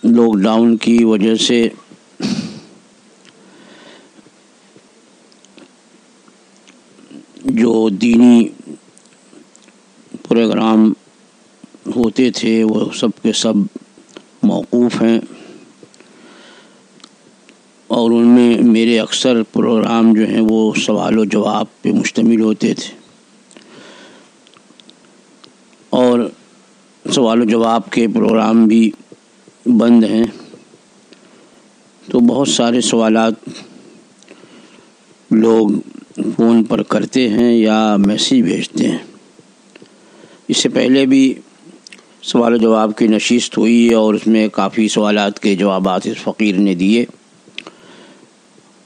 Lock down کی وجہ سے جو دینی پروگرام ہوتے تھے وہ سب کے سب موقوف ہیں، اور ان میں میرے اکثر پروگرام جو ہیں وہ سوال و جواب پہ مشتمل ہوتے تھے، اور سوال و جواب کے پروگرام بھی بند ہیں۔ تو بہت سارے سوالات لوگ فون پر کرتے ہیں یا میسیج بھیجتے ہیں۔ اس سے پہلے بھی سوال و جواب کی نشست ہوئی اور اس میں کافی سوالات کے جوابات اس فقیر نے دیے،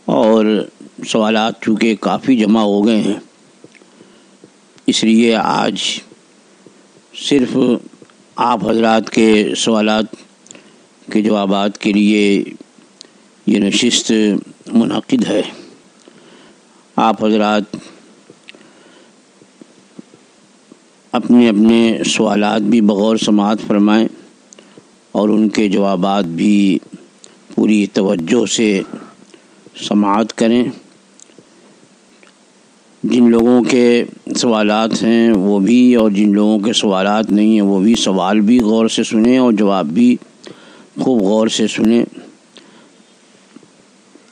اور سوالات چونکہ کافی جمع ہو گئے ہیں، اس لیے آج صرف آپ حضرات کے سوالات کے جوابات کے لیے یہ نشست منعقد ہے۔ آپ حضرات اپنے اپنے سوالات بھی بغور سماعت فرمائیں اور ان کے جوابات بھی پوری توجہ سے سماعت کریں۔ جن لوگوں کے سوالات ہیں وہ بھی، اور جن لوگوں کے سوالات نہیں ہیں وہ بھی سوال بھی غور سے سنیں اور جواب بھی خوب غور سے سنیں۔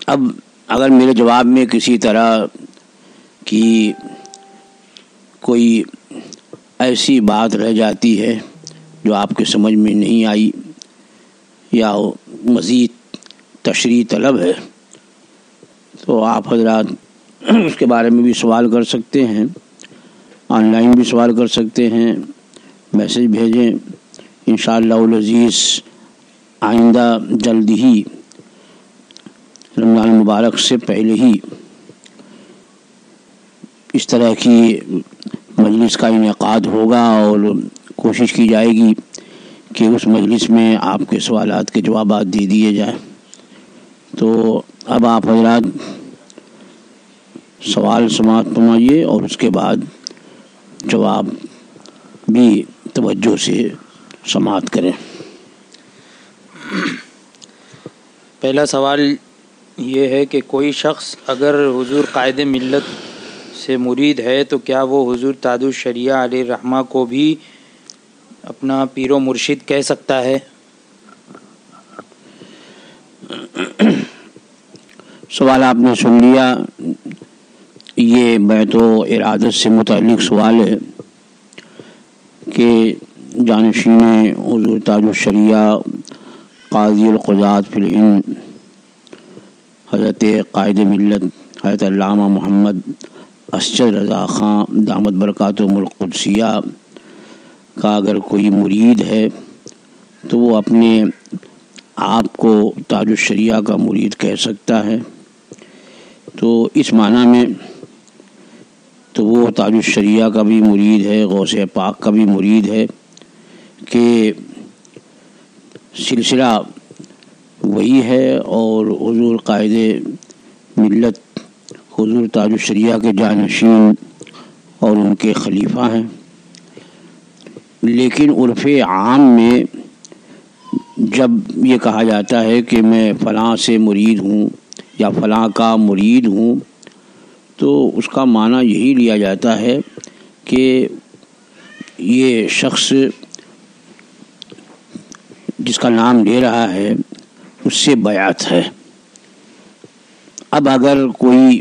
اب اگر میرے جواب میں کسی طرح کی کوئی ایسی بات رہ جاتی ہے جو آپ کے سمجھ میں نہیں آئی یا مزید تشریح طلب ہے، تو آپ حضرات اس کے بارے میں بھی سوال کر سکتے ہیں، آن لائن بھی سوال کر سکتے ہیں، میسیج بھیجیں۔ انشاءاللہ العزیز آئندہ جلد ہی رمضان المبارک سے پہلے ہی اس طرح کی مجلس کا انعقاد ہوگا، اور کوشش کی جائے گی کہ اس مجلس میں آپ کے سوالات کے جوابات دے دیے جائیں۔ تو اب آپ حضرات سوال سماعت فرمائیے اور اس کے بعد جواب بھی توجہ سے سماعت کریں۔ پہلا سوال یہ ہے کہ کوئی شخص اگر حضور قائد ملت سے مرید ہے تو کیا وہ حضور تاج الشریعہ علیہ الرحمہ کو بھی اپنا پیر و مرشد کہہ سکتا ہے؟ سوال آپ نے سن لیا۔ یہ بیعت و ارادت سے متعلق سوال ہے کہ جانشین حضور تاج الشریعہ قاضی القضات فی الہند حضرت قائد ملت حضرت علامہ محمد اسجد رضا خان دامت برکاتہم القدسیہ کا اگر کوئی مرید ہے تو وہ اپنے آپ کو تاج الشریعہ کا مرید کہہ سکتا ہے۔ تو اس معنی میں تو وہ تاج الشریعہ کا بھی مرید ہے، غوث پاک کا بھی مرید ہے کہ سلسلہ وہی ہے، اور حضور قائد ملت حضور تاج الشریعہ کے جانشین اور ان کے خلیفہ ہیں۔ لیکن عرف عام میں جب یہ کہا جاتا ہے کہ میں فلاں سے مرید ہوں یا فلاں کا مرید ہوں، تو اس کا معنی یہی لیا جاتا ہے کہ یہ شخص جس کا نام لے رہا ہے اس سے بیعت ہے۔ اب اگر کوئی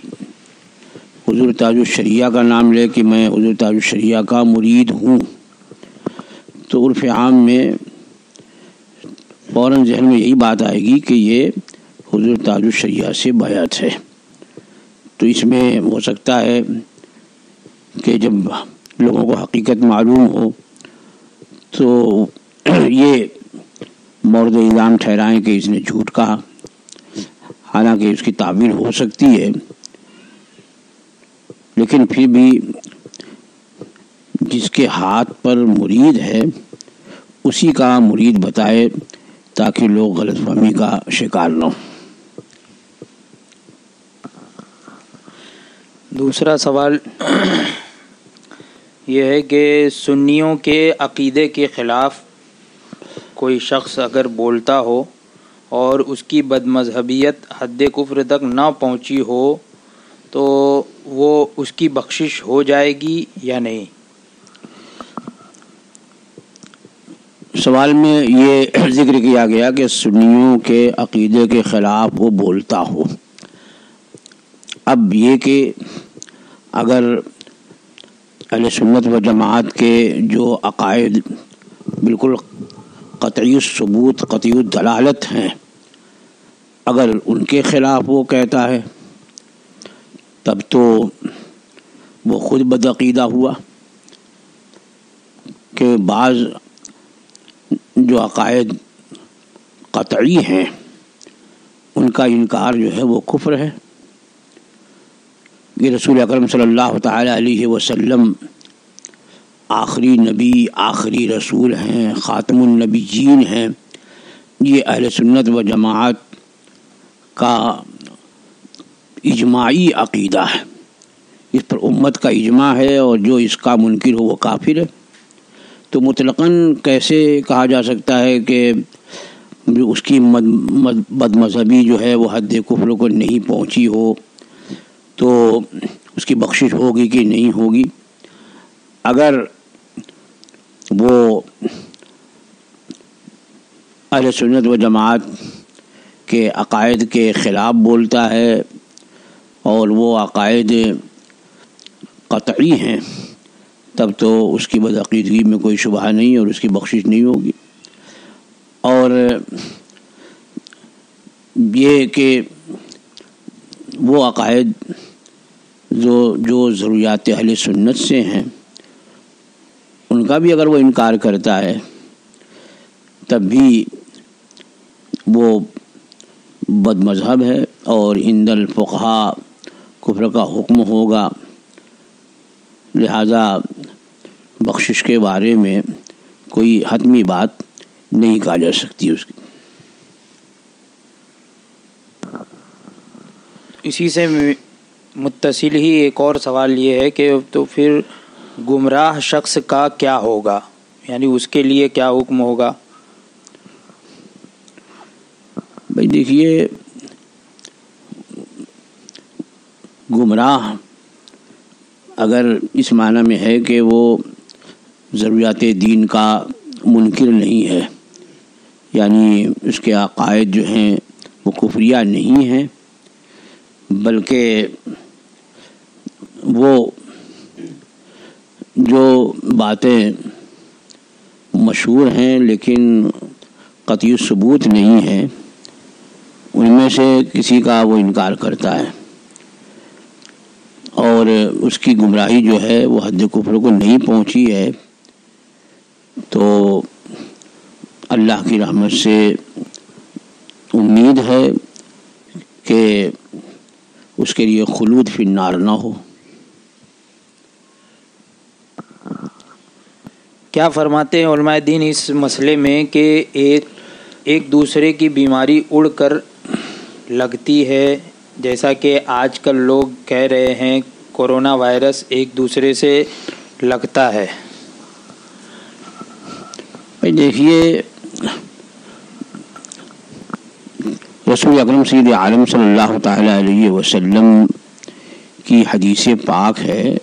حضور تاج الشریعہ کا نام لے کہ میں حضور تاج الشریعہ کا مرید ہوں، تو عرف عام میں فوراً ذہن میں یہی بات آئے گی کہ یہ حضور تاج الشریعہ سے بیعت ہے۔ تو اس میں ہو سکتا ہے کہ جب لوگوں کو حقیقت معلوم ہو تو یہ مورد الزام ٹھہرائیں کہ اس نے جھوٹ کہا، حالانکہ اس کی تعبیر ہو سکتی ہے، لیکن پھر بھی جس کے ہاتھ پر مرید ہے اسی کا مرید بتائے تاکہ لوگ غلط فہمی کا شکار نہ ہوں۔ دوسرا سوال یہ ہے کہ سنیوں کے عقیدے کے خلاف کوئی شخص اگر بولتا ہو اور اس کی بد مذہبیت حد کفر تک نہ پہنچی ہو تو وہ اس کی بخشش ہو جائے گی یا نہیں؟ سوال میں یہ ذکر کیا گیا کہ سنیوں کے عقیدے کے خلاف وہ بولتا ہو. اب یہ کہ اگر اہل سنت و جماعت کے جو عقائد بالکل قطعی ثبوت قطعی دلالت ہیں، اگر ان کے خلاف وہ کہتا ہے تب تو وہ خود بدعقیدہ ہوا. کہ بعض جو عقائد قطعی ہیں ان کا انکار جو ہے وہ کفر ہے. یہ رسول اکرم صلی اللہ تعالی علیہ وسلم آخری نبی آخری رسول ہیں، خاتم النبیین ہیں. یہ اہل سنت و جماعت کا اجماعی عقیدہ ہے، اس پر امت کا اجماع ہے، اور جو اس کا منکر ہو وہ کافر ہے. تو مطلقاً کیسے کہا جا سکتا ہے کہ اس کی بد مذہبی جو ہے وہ حد کفر کو نہیں پہنچی ہو تو اس کی بخشش ہوگی کہ نہیں ہوگی؟ اگر وہ اہل سنت و جماعت کے عقائد کے خلاف بولتا ہے اور وہ عقائد قطعی ہیں تب تو اس کی بدعقیدگی میں کوئی شبہ نہیں اور اس کی بخشش نہیں ہوگی. اور یہ کہ وہ عقائد جو ضروریات اہل سنت سے ہیں ان کا بھی اگر وہ انکار کرتا ہے تب بھی وہ بد مذہب ہے اور عند الفقہاء کفر کا حکم ہوگا. لہذا بخشش کے بارے میں کوئی حتمی بات نہیں کہا جا سکتی اس کی. اسی سے متصل ہی ایک اور سوال یہ ہے کہ تو پھر گمراہ شخص کا کیا ہوگا، یعنی اس کے لیے کیا حکم ہوگا؟ بھائی دیکھیے، گمراہ اگر اس معنی میں ہے کہ وہ ضروریات دین کا منکر نہیں ہے، یعنی اس کے عقائد جو ہیں وہ کفریہ نہیں ہیں، بلکہ وہ جو باتیں مشہور ہیں لیکن قطعی ثبوت نہیں ہیں ان میں سے کسی کا وہ انکار کرتا ہے اور اس کی گمراہی جو ہے وہ حد کفر کو نہیں پہنچی ہے، تو اللہ کی رحمت سے امید ہے کہ اس کے لیے خلود فی النار نہ ہو. کیا فرماتے ہیں علماء دین اس مسئلے میں کہ ایک دوسرے کی بیماری اڑ کر لگتی ہے، جیسا کہ آج کل لوگ کہہ رہے ہیں کورونا وائرس ایک دوسرے سے لگتا ہے؟ دیکھیے، رسول اکرم سید عالم صلی اللہ تعالی علیہ وسلم کی حدیث پاک ہے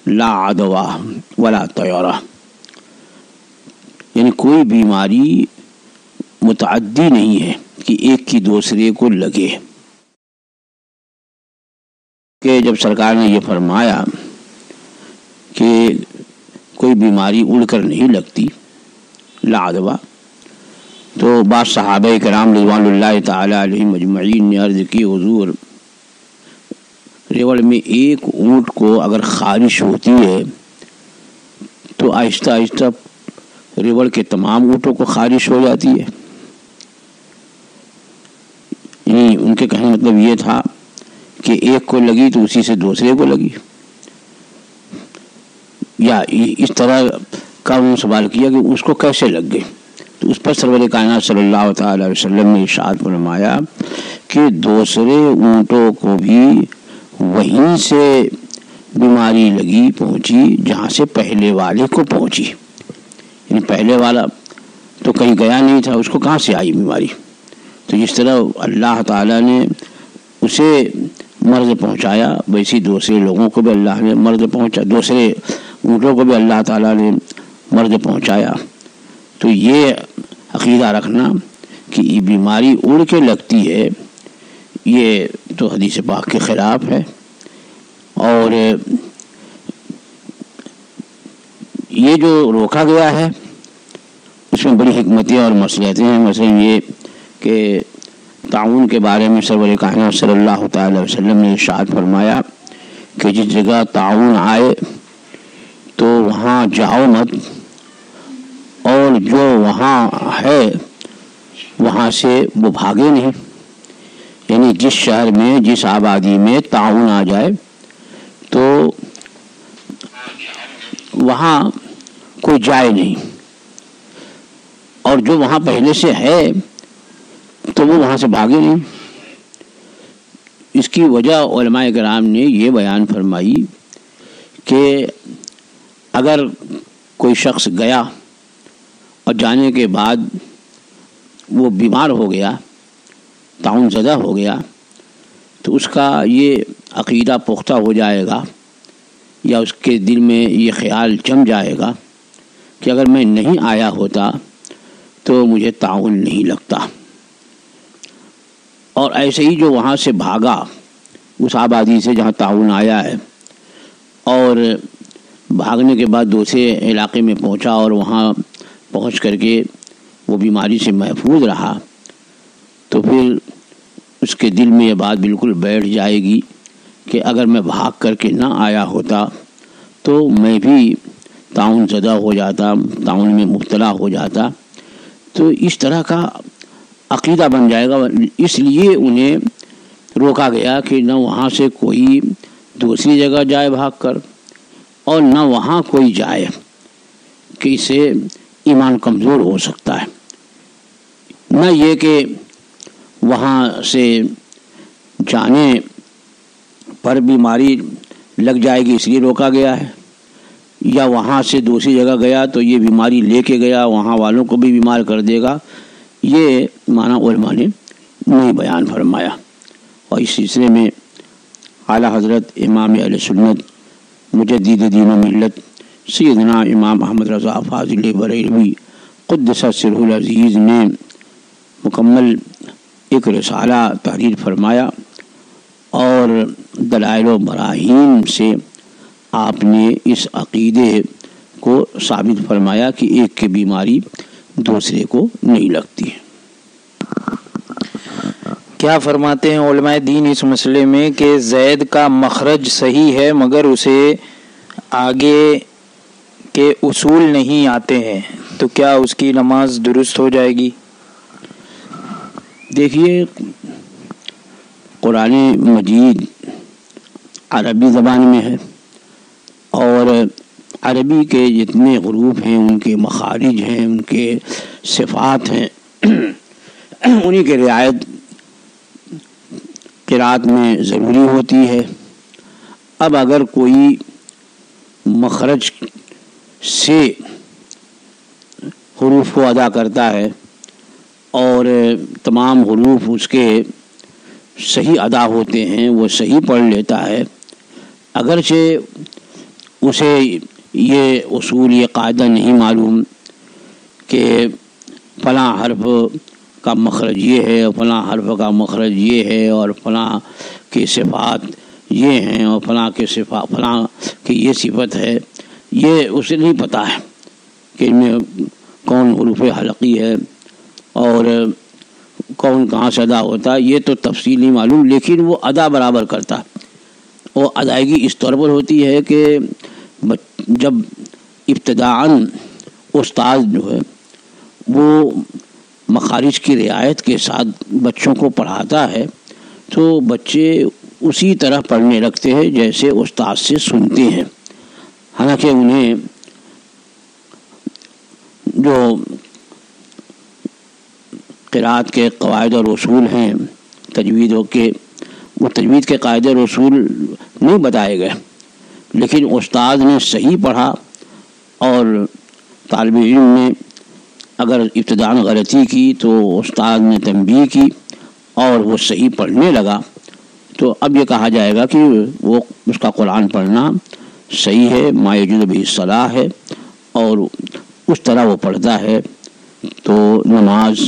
لا عدوہ ولا طیرہ، یعنی کوئی بیماری متعدی نہیں ہے کہ ایک کی دوسرے کو لگے. کہ جب سرکار نے یہ فرمایا کہ کوئی بیماری اڑ کر نہیں لگتی لا عدوہ، تو بعض صحابہ کرام رضوان اللہ تعالی علیہم اجمعین نے عرض کی حضور ریوڑ میں ایک اونٹ کو اگر خارش ہوتی ہے تو آہستہ آہستہ ریوڑ کے تمام اونٹوں کو خارش ہو جاتی ہے. یعنی ان کے کہنے مطلب یہ تھا کہ ایک کو لگی تو اسی سے دوسرے کو لگی، یا اس طرح کا انہوں نے سوال کیا کہ اس کو کیسے لگ گئی. تو اس پر سرور کائنات صلی اللہ تعالی علیہ وسلم نے ارشاد فرمایا کہ دوسرے اونٹوں کو بھی وہیں سے بیماری لگی پہنچی جہاں سے پہلے والے کو پہنچی. یعنی پہلے والا تو کہیں گیا نہیں تھا، اس کو کہاں سے آئی بیماری؟ تو جس طرح اللہ تعالیٰ نے اسے مرض پہنچایا، ویسی دوسرے لوگوں کو بھی اللہ نے مرض پہنچا، دوسرے اونٹوں کو بھی اللہ تعالیٰ نے مرض پہنچایا۔ تو یہ عقیدہ رکھنا کہ یہ بیماری اڑ کے لگتی ہے، یہ تو حدیث پاک کے خلاف ہے۔ اور یہ جو روکا گیا ہے اس میں بڑی حکمتیں اور مصلحتیں ہیں۔ مثلا یہ کہ تعاون کے بارے میں سرور کائنات صلی اللہ تعالی علیہ وسلم نے ارشاد فرمایا کہ جس جگہ تعاون آئے تو وہاں جاؤ مت، اور جو وہاں ہے وہاں سے وہ بھاگے نہیں۔ یعنی جس شہر میں، جس آبادی میں تعاون آ جائے تو وہاں کوئی جائے نہیں، اور جو وہاں پہلے سے ہے تو وہ وہاں سے بھاگے نہیں۔ اس کی وجہ علماء کرام نے یہ بیان فرمائی کہ اگر کوئی شخص گیا اور جانے کے بعد وہ بیمار ہو گیا، تعاون زدہ ہو گیا، تو اس کا یہ عقیدہ پختہ ہو جائے گا، یا اس کے دل میں یہ خیال جم جائے گا کہ اگر میں نہیں آیا ہوتا تو مجھے تعاون نہیں لگتا۔ اور ایسے ہی جو وہاں سے بھاگا، اس آبادی سے جہاں تعاون آیا ہے، اور بھاگنے کے بعد دوسرے علاقے میں پہنچا اور وہاں پہنچ کر کے وہ بیماری سے محفوظ رہا، تو پھر اس کے دل میں یہ بات بالکل بیٹھ جائے گی کہ اگر میں بھاگ کر کے نہ آیا ہوتا تو میں بھی تعاون زدہ ہو جاتا، تعاون میں مبتلا ہو جاتا۔ تو اس طرح کا عقیدہ بن جائے گا۔ اس لیے انہیں روکا گیا کہ نہ وہاں سے کوئی دوسری جگہ جائے بھاگ کر، اور نہ وہاں کوئی جائے کہ اسے ایمان کمزور ہو سکتا ہے۔ نہ یہ کہ وہاں سے جانے پر بیماری لگ جائے گی اس لیے روکا گیا ہے، یا وہاں سے دوسری جگہ گیا تو یہ بیماری لے کے گیا، وہاں والوں کو بھی بیمار کر دے گا، یہ معنی علماء نے نہیں بیان فرمایا۔ اور اس سلسلے میں اعلیٰ حضرت امام اہل سنت مجدد دین و ملت سیدنا امام احمد رضا فاضل بریلوی قدس سرہ العزیز نے مکمل ایک رسالہ تحریر فرمایا، اور دلائل و براہین سے آپ نے اس عقیدے کو ثابت فرمایا کہ ایک کی بیماری دوسرے کو نہیں لگتی۔ کیا فرماتے ہیں علماء دین اس مسئلے میں کہ زید کا مخرج صحیح ہے مگر اسے آگے کے اصول نہیں آتے ہیں، تو کیا اس کی نماز درست ہو جائے گی؟ دیکھیے، قرآن مجید عربی زبان میں ہے، اور عربی کے جتنے حروف ہیں ان کے مخارج ہیں، ان کے صفات ہیں، انہی کی رعایت قرأت میں ضروری ہوتی ہے۔ اب اگر کوئی مخرج سے حروف کو ادا کرتا ہے اور تمام حروف اس کے صحیح ادا ہوتے ہیں، وہ صحیح پڑھ لیتا ہے، اگرچہ اسے یہ اصول، یہ قاعدہ نہیں معلوم کہ فلاں حرف کا مخرج یہ ہے، فلاں حرف کا مخرج یہ ہے، اور فلاں کی صفات یہ ہیں، اور فلاں کی یہ صفت ہے، یہ اسے نہیں پتہ ہے کہ ان میں کون حروف حلقی ہے اور کون کہاں سے ادا ہوتا ہے، یہ تو تفصیل نہیں معلوم، لیکن وہ ادا برابر کرتا ہے۔ وہ ادائیگی اس طور پر ہوتی ہے کہ جب ابتداءً استاد جو ہے وہ مخارج کی رعایت کے ساتھ بچوں کو پڑھاتا ہے تو بچے اسی طرح پڑھنے لگتے ہیں جیسے استاد سے سنتے ہیں۔ حالانکہ انہیں جو قرأت کے قواعد اور اصول ہیں تجویدوں کے، وہ تجوید کے قاعدے اور اصول نہیں بتائے گئے، لیکن استاد نے صحیح پڑھا اور طالب علم نے اگر ابتداءً غلطی کی تو استاد نے تنبیہ کی اور وہ صحیح پڑھنے لگا تو اب یہ کہا جائے گا کہ وہ اس کا قرآن پڑھنا صحیح ہے، ما یجوز بہ الصلاۃ ہے، اور اس طرح وہ پڑھتا ہے تو نماز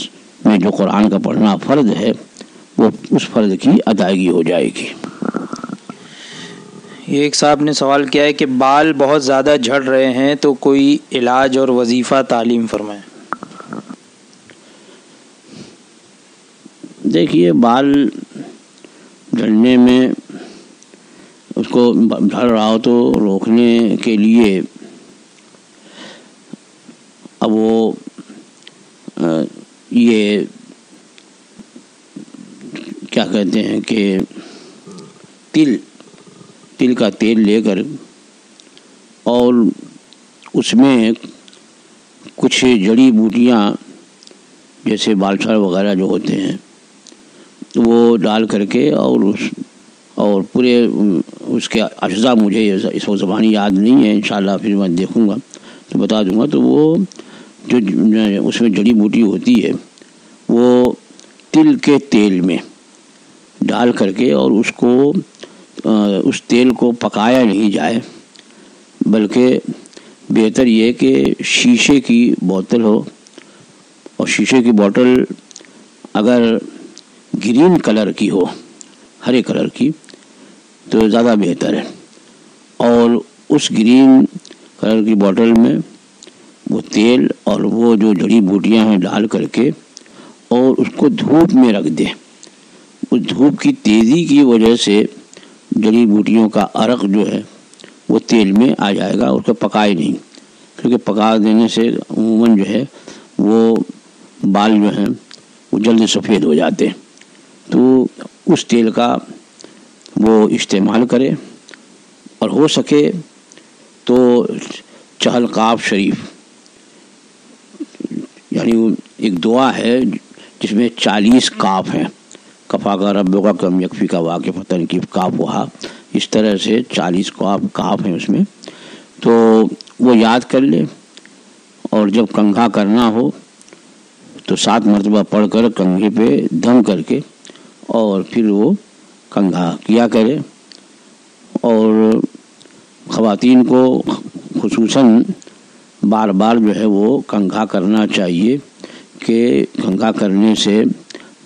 میں جو قرآن کا پڑھنا فرض ہے وہ اس فرض کی ادائیگی ہو جائے گی۔ ایک صاحب نے سوال کیا ہے کہ بال بہت زیادہ جھڑ رہے ہیں تو کوئی علاج اور وظیفہ تعلیم فرمائیں۔ دیکھیے، بال جھڑنے میں اس کو جھڑ رہا ہو تو روکنے کے لیے اب وہ یہ کیا کہتے ہیں کہ تل کا تیل لے کر اور اس میں کچھ جڑی بوٹیاں جیسے بالچھڑ وغیرہ جو ہوتے ہیں وہ ڈال کر کے اور پورے اس کے اجزاء مجھے اس وقت زبانی یاد نہیں ہے، انشاءاللہ پھر میں دیکھوں گا تو بتا دوں گا، تو وہ جو اس میں جڑی بوٹی ہوتی ہے وہ تل کے تیل میں ڈال کر کے اور اس تیل کو پکایا نہیں جائے، بلکہ بہتر یہ کہ شیشے کی بوتل ہو، اور شیشے کی بوتل اگر گرین کلر کی ہو، ہرے کلر کی، تو زیادہ بہتر ہے، اور اس گرین کلر کی بوتل میں وہ تیل اور وہ جو جڑی بوٹیاں ہیں ڈال کر کے اور اس کو دھوپ میں رکھ دیں۔ اس دھوپ کی تیزی کی وجہ سے جڑی بوٹیوں کا عرق جو ہے وہ تیل میں آ جائے گا، اس کو پکائے نہیں، کیونکہ پکا دینے سے عموماً جو ہے وہ بال جو ہیں وہ جلد سفید ہو جاتے ہیں۔ تو اس تیل کا وہ استعمال کرے، اور ہو سکے تو چہل قاف شریف، یعنی ایک دعا ہے جس میں 40 کاف ہیں، کفا کا رب کا کم یکفی کا واقع فتن کی کاف وہا، اس طرح سے 40 کاف ہیں اس میں، تو وہ یاد کر لے، اور جب کنگھا کرنا ہو تو 7 مرتبہ پڑھ کر کنگھے پہ دم کر کے اور پھر وہ کنگھا کیا کرے۔ اور خواتین کو خصوصاً بار بار جو ہے وہ کنگھا کرنا چاہیے کہ کنگھا کرنے سے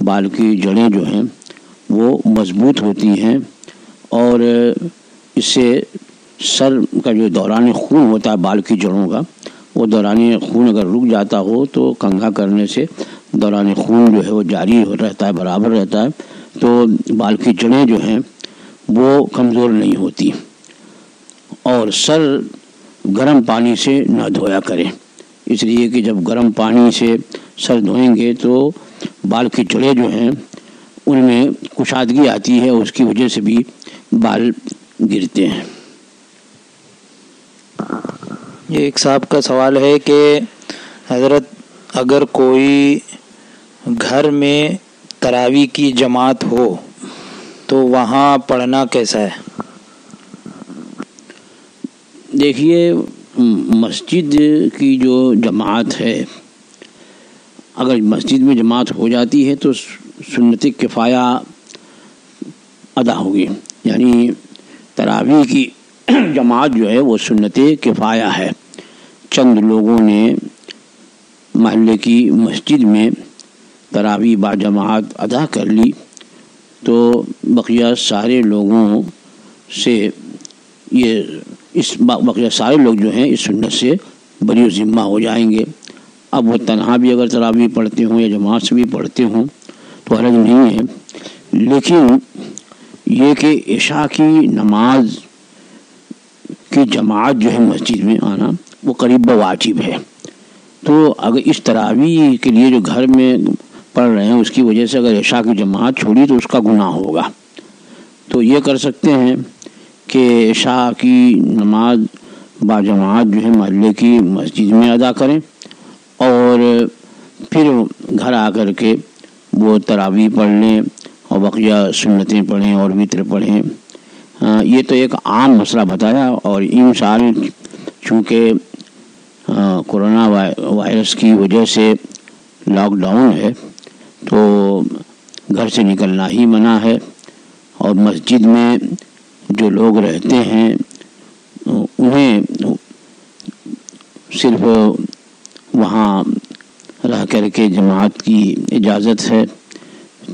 بال کی جڑیں جو ہیں وہ مضبوط ہوتی ہیں، اور اس سے سر کا جو دوران خون ہوتا ہے بال کی جڑوں کا، وہ دوران خون اگر رک جاتا ہو تو کنگھا کرنے سے دوران خون جو ہے وہ جاری رہتا ہے، برابر رہتا ہے، تو بال کی جڑیں جو ہیں وہ کمزور نہیں ہوتی۔ اور سر گرم پانی سے نہ دھویا کریں، اس لیے کہ جب گرم پانی سے سر دھوئیں گے تو بال کی جڑیں جو ہیں ان میں کشادگی آتی ہے، اس کی وجہ سے بھی بال گرتے ہیں۔ یہ ایک صاحب کا سوال ہے کہ حضرت اگر کوئی گھر میں تراویح کی جماعت ہو تو وہاں پڑھنا کیسا ہے؟ دیکھیے، مسجد کی جو جماعت ہے، اگر مسجد میں جماعت ہو جاتی ہے تو سنت کفایہ ادا ہوگی، یعنی تراویح کی جماعت جو ہے وہ سنت کفایہ ہے۔ چند لوگوں نے محلے کی مسجد میں تراویح با جماعت ادا کر لی تو بقیہ سارے لوگوں سے بقیہ سارے لوگ جو ہیں اس سنت سے بری ذمہ ہو جائیں گے۔ اب وہ تنہا بھی اگر تراویح پڑھتے ہوں یا جماعت سے بھی پڑھتے ہوں تو حرج نہیں ہے، لیکن یہ کہ عشاء کی نماز کی جماعت جو ہے مسجد میں آنا وہ قریب واجب ہے۔ تو اگر اس تراویح کے لیے جو گھر میں پڑھ رہے ہیں اس کی وجہ سے اگر عشاء کی جماعت چھوڑی تو اس کا گناہ ہوگا، تو یہ کر سکتے ہیں کہ عشاء کی نماز با جماعت جو ہے محلے کی مسجد میں ادا کریں، اور پھر گھر آ کر کے وہ تراویح پڑھ لیں اور بقیہ سنتیں پڑھیں اور وتر پڑھیں۔ یہ تو ایک عام مسئلہ بتایا، اور ان سال چونکہ کورونا وائرس کی وجہ سے لاک ڈاؤن ہے تو گھر سے نکلنا ہی منع ہے، اور مسجد میں جو لوگ رہتے ہیں انہیں صرف وہاں رہ کر کے جماعت کی اجازت ہے،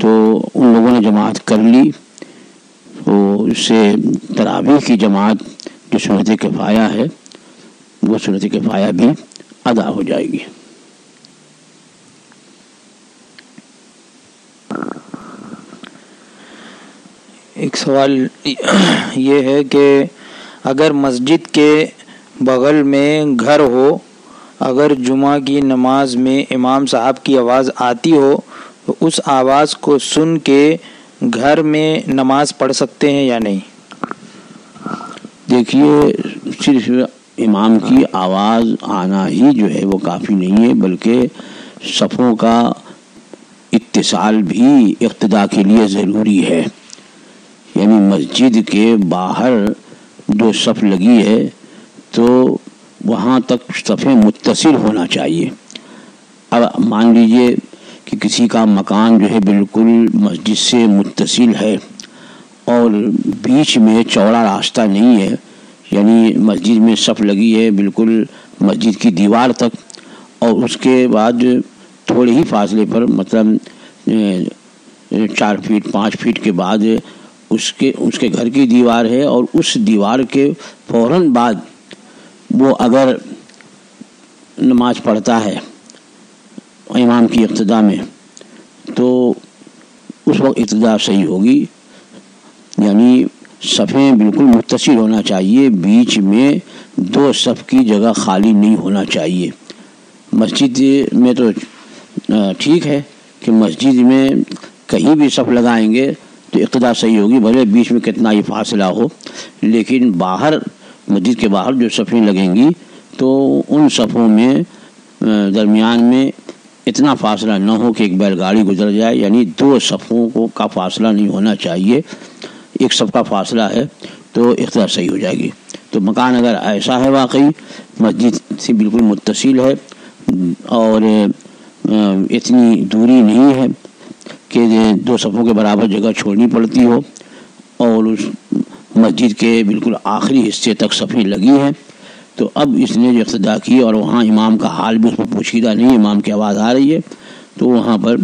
تو ان لوگوں نے جماعت کر لی تو اس سے تراویح کی جماعت جو سنت کفایہ ہے وہ سنت کفایہ بھی ادا ہو جائے گی۔ ایک سوال یہ ہے کہ اگر مسجد کے بغل میں گھر ہو، اگر جمعہ کی نماز میں امام صاحب کی آواز آتی ہو تو اس آواز کو سن کے گھر میں نماز پڑھ سکتے ہیں یا نہیں؟ دیکھیے، صرف امام کی آواز آنا ہی جو ہے وہ کافی نہیں ہے، بلکہ صفوں کا اتصال بھی اقتداء کے لیے ضروری ہے۔ یعنی مسجد کے باہر جو صف لگی ہے تو وہاں تک صفیں متصل ہونا چاہیے۔ اب مان لیجئے کہ کسی کا مکان جو ہے بالکل مسجد سے متصل ہے اور بیچ میں چوڑا راستہ نہیں ہے، یعنی مسجد میں صف لگی ہے بالکل مسجد کی دیوار تک، اور اس کے بعد تھوڑے ہی فاصلے پر مطلب 4 فیٹ 5 فیٹ کے بعد اس کے گھر کی دیوار ہے، اور اس دیوار کے فوراً بعد وہ اگر نماز پڑھتا ہے امام کی اقتداء میں تو اس وقت اقتداء صحیح ہوگی۔ یعنی صفیں بالکل متصل ہونا چاہیے، بیچ میں 2 صف کی جگہ خالی نہیں ہونا چاہیے۔ مسجد میں تو ٹھیک ہے کہ مسجد میں کہیں بھی صف لگائیں گے تو اقتداء صحیح ہوگی، بھلے بیچ میں کتنا ہی فاصلہ ہو، لیکن باہر مسجد کے باہر جو صفیں لگیں گی تو ان صفوں میں درمیان میں اتنا فاصلہ نہ ہو کہ ایک بیل گاڑی گزر جائے، یعنی 2 صفوں کا فاصلہ نہیں ہونا چاہیے۔ ایک صف کا فاصلہ ہے تو اقتداء صحیح ہو جائے گی۔ تو مکان اگر ایسا ہے واقعی مسجد سے بالکل متصل ہے اور اتنی دوری نہیں ہے کہ 2 صفوں کے برابر جگہ چھوڑنی پڑتی ہو، اور اس مسجد کے بالکل آخری حصے تک صفیں لگی ہیں، تو اب اس نے جو اقتداء کی اور وہاں امام کا حال بھی اس میں پوشیدہ نہیں، امام کی آواز آ رہی ہے، تو وہاں پر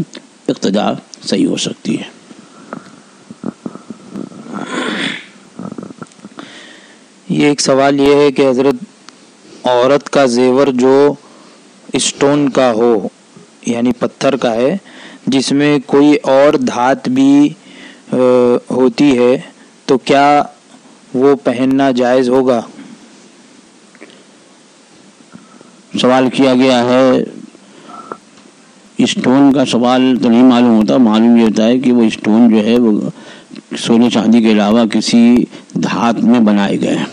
اقتداء صحیح ہو سکتی ہے۔ یہ ایک سوال یہ ہے کہ حضرت عورت کا زیور جو اسٹون کا ہو یعنی پتھر کا ہے، جس میں کوئی اور دھات بھی ہوتی ہے، تو کیا وہ پہننا جائز ہوگا؟ سوال کیا گیا ہے، اسٹون کا سوال تو نہیں معلوم ہوتا، معلوم یہ ہوتا ہے کہ وہ اسٹون جو ہے وہ سونے چاندی کے علاوہ کسی دھات میں بنائے گئے ہیں۔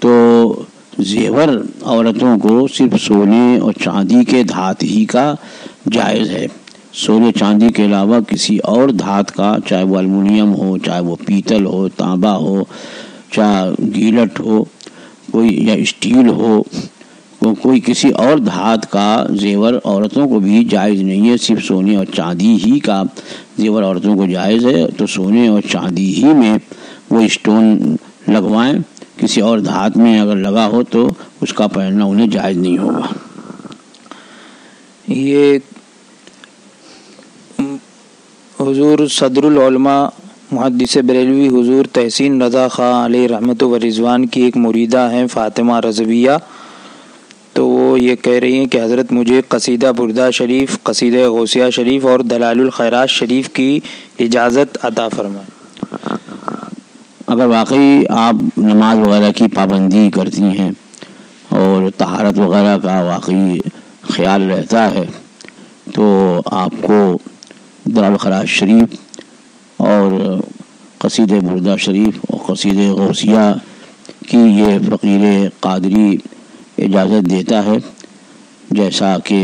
تو زیور عورتوں کو صرف سونے اور چاندی کے دھات ہی کا جائز ہے، سونے چاندی کے علاوہ کسی اور دھات کا، چاہے وہ الومنیم ہو، چاہے وہ پیتل ہو، تانبا ہو، چاہے گیلٹ ہو کوئی، یا اسٹیل ہو، کوئی کسی اور دھات کا زیور عورتوں کو بھی جائز نہیں ہے، صرف سونے اور چاندی ہی کا زیور عورتوں کو جائز ہے۔ تو سونے اور چاندی ہی میں وہ اسٹون لگوائیں، کسی اور دھات میں اگر لگا ہو تو اس کا پہننا انہیں جائز نہیں ہوگا۔ یہ حضور صدر العلماء محدث بریلوی حضور تحسین رضا خان علیہ رحمت و رضوان کی ایک مریدہ ہیں فاطمہ رضویہ، تو وہ یہ کہہ رہی ہیں کہ حضرت مجھے قصیدہ بردہ شریف، قصیدہ غوثیہ شریف اور دلائل الخیرات شریف کی اجازت عطا فرمائیں۔ اگر واقعی آپ نماز وغیرہ کی پابندی کرتی ہیں اور طہارت وغیرہ کا واقعی خیال رہتا ہے تو آپ کو دلائل الخیرات شریف اور قصیدہ بردہ شریف اور قصیدہ غوثیہ کی یہ فقیر قادری اجازت دیتا ہے، جیسا کہ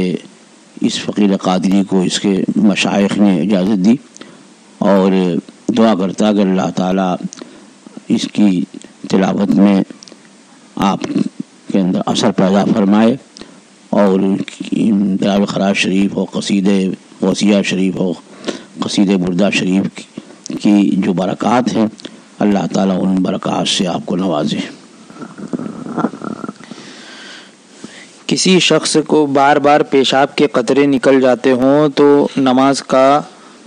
اس فقیر قادری کو اس کے مشائخ نے اجازت دی، اور دعا کرتا کہ اللہ تعالیٰ اس کی تلاوت میں آپ کے اندر اثر پیدا فرمائے اور دراوی خراج شریف ہو، قصید وصیہ شریف ہو، قصید بردہ شریف کی جو برکات ہیں، اللہ تعالیٰ ان برکات سے آپ کو نوازے۔ کسی شخص کو بار بار پیشاب کے قطرے نکل جاتے ہوں تو نماز کا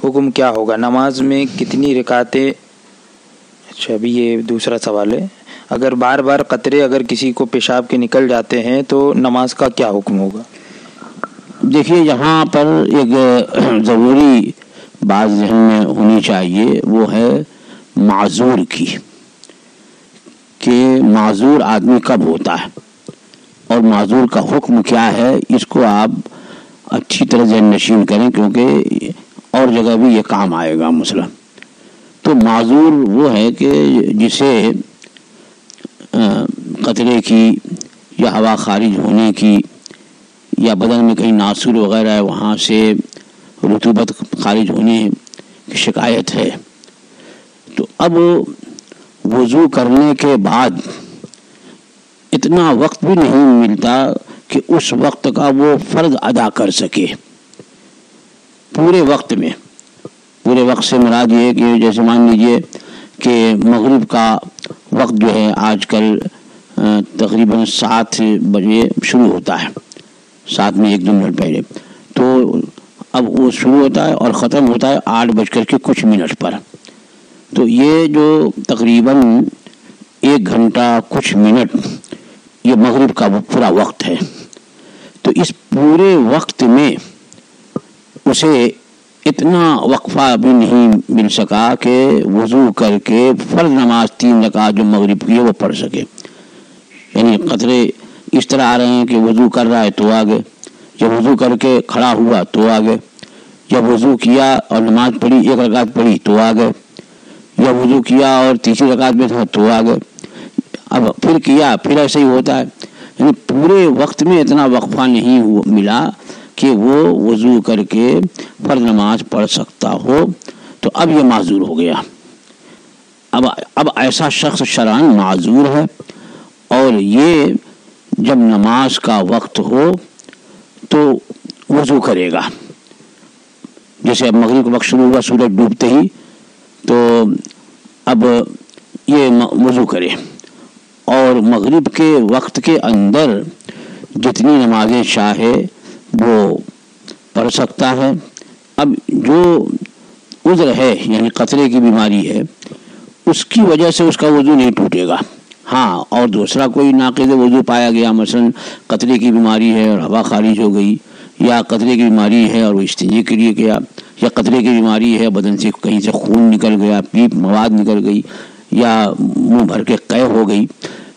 حکم کیا ہوگا؟ نماز میں کتنی رکعتیں؟ اچھا، ابھی یہ دوسرا سوال ہے۔ اگر بار بار قطرے اگر کسی کو پیشاب کے نکل جاتے ہیں تو نماز کا کیا حکم ہوگا؟ دیکھیے، یہاں پر ایک ضروری بات ذہن میں ہونی چاہیے، وہ ہے معذور کی، کہ معذور آدمی کب ہوتا ہے اور معذور کا حکم کیا ہے، اس کو آپ اچھی طرح ذہن نشین کریں، کیونکہ اور جگہ بھی یہ کام آئے گا مسئلہ۔ تو معذور وہ ہے کہ جسے قطرے کی یا ہوا خارج ہونے کی یا بدن میں کہیں ناسور وغیرہ ہے وہاں سے رطوبت خارج ہونے کی شکایت ہے، تو اب وضو کرنے کے بعد اتنا وقت بھی نہیں ملتا کہ اس وقت کا وہ فرض ادا کر سکے پورے وقت میں۔ پورے وقت سے مراد یہ کہ جیسے مان لیجئے کہ مغرب کا وقت جو ہے آج کل تقریباً 7 بجے شروع ہوتا ہے، 7 میں 1-2 منٹ پہلے، تو اب وہ شروع ہوتا ہے اور ختم ہوتا ہے 8 بج کر پر۔ تو یہ جو تقریباً 1 گھنٹہ کچھ منٹ یہ مغرب کا پورا وقت ہے، تو اس پورے وقت میں اسے اتنا وقفہ بھی نہیں مل سکا کہ وضو کر کے فرض نماز 3 رکعت جو مغرب کی ہے وہ پڑھ سکے۔ یعنی قطرے اس طرح آ رہے ہیں کہ وضو کر رہا ہے تو آگے، جب وضو کر کے کھڑا ہوا تو آگے، جب وضو کیا اور نماز پڑھی 1 رکعت پڑھی تو آگے، جب وضو کیا اور تیسری رکعت میں تھا تو آگے، اب پھر کیا پھر ایسے ہی ہوتا ہے۔ یعنی پورے وقت میں اتنا وقفہ نہیں ملا کہ وہ وضو کر کے فرض نماز پڑھ سکتا ہو، تو اب یہ معذور ہو گیا۔ اب ایسا شخص شرعاً معذور ہے، اور یہ جب نماز کا وقت ہو تو وضو کرے گا۔ جیسے اب مغرب کا وقت شروع ہوا سورج ڈوبتے ہی، تو اب یہ وضو کرے اور مغرب کے وقت کے اندر جتنی نمازیں چاہے وہ پڑھ سکتا ہے۔ اب جو عذر ہے یعنی قطرے کی بیماری ہے، اس کی وجہ سے اس کا وضو نہیں ٹوٹے گا۔ ہاں، اور دوسرا کوئی ناقض وضو پایا گیا، مثلا قطرے کی بیماری ہے اور ہوا خارج ہو گئی، یا قطرے کی بیماری ہے اور وہ استنجے کے لیے گیا، یا قطرے کی بیماری ہے بدن سے کہیں سے خون نکل گیا، پیپ مواد نکل گئی، یا منہ بھر کے قے ہو گئی،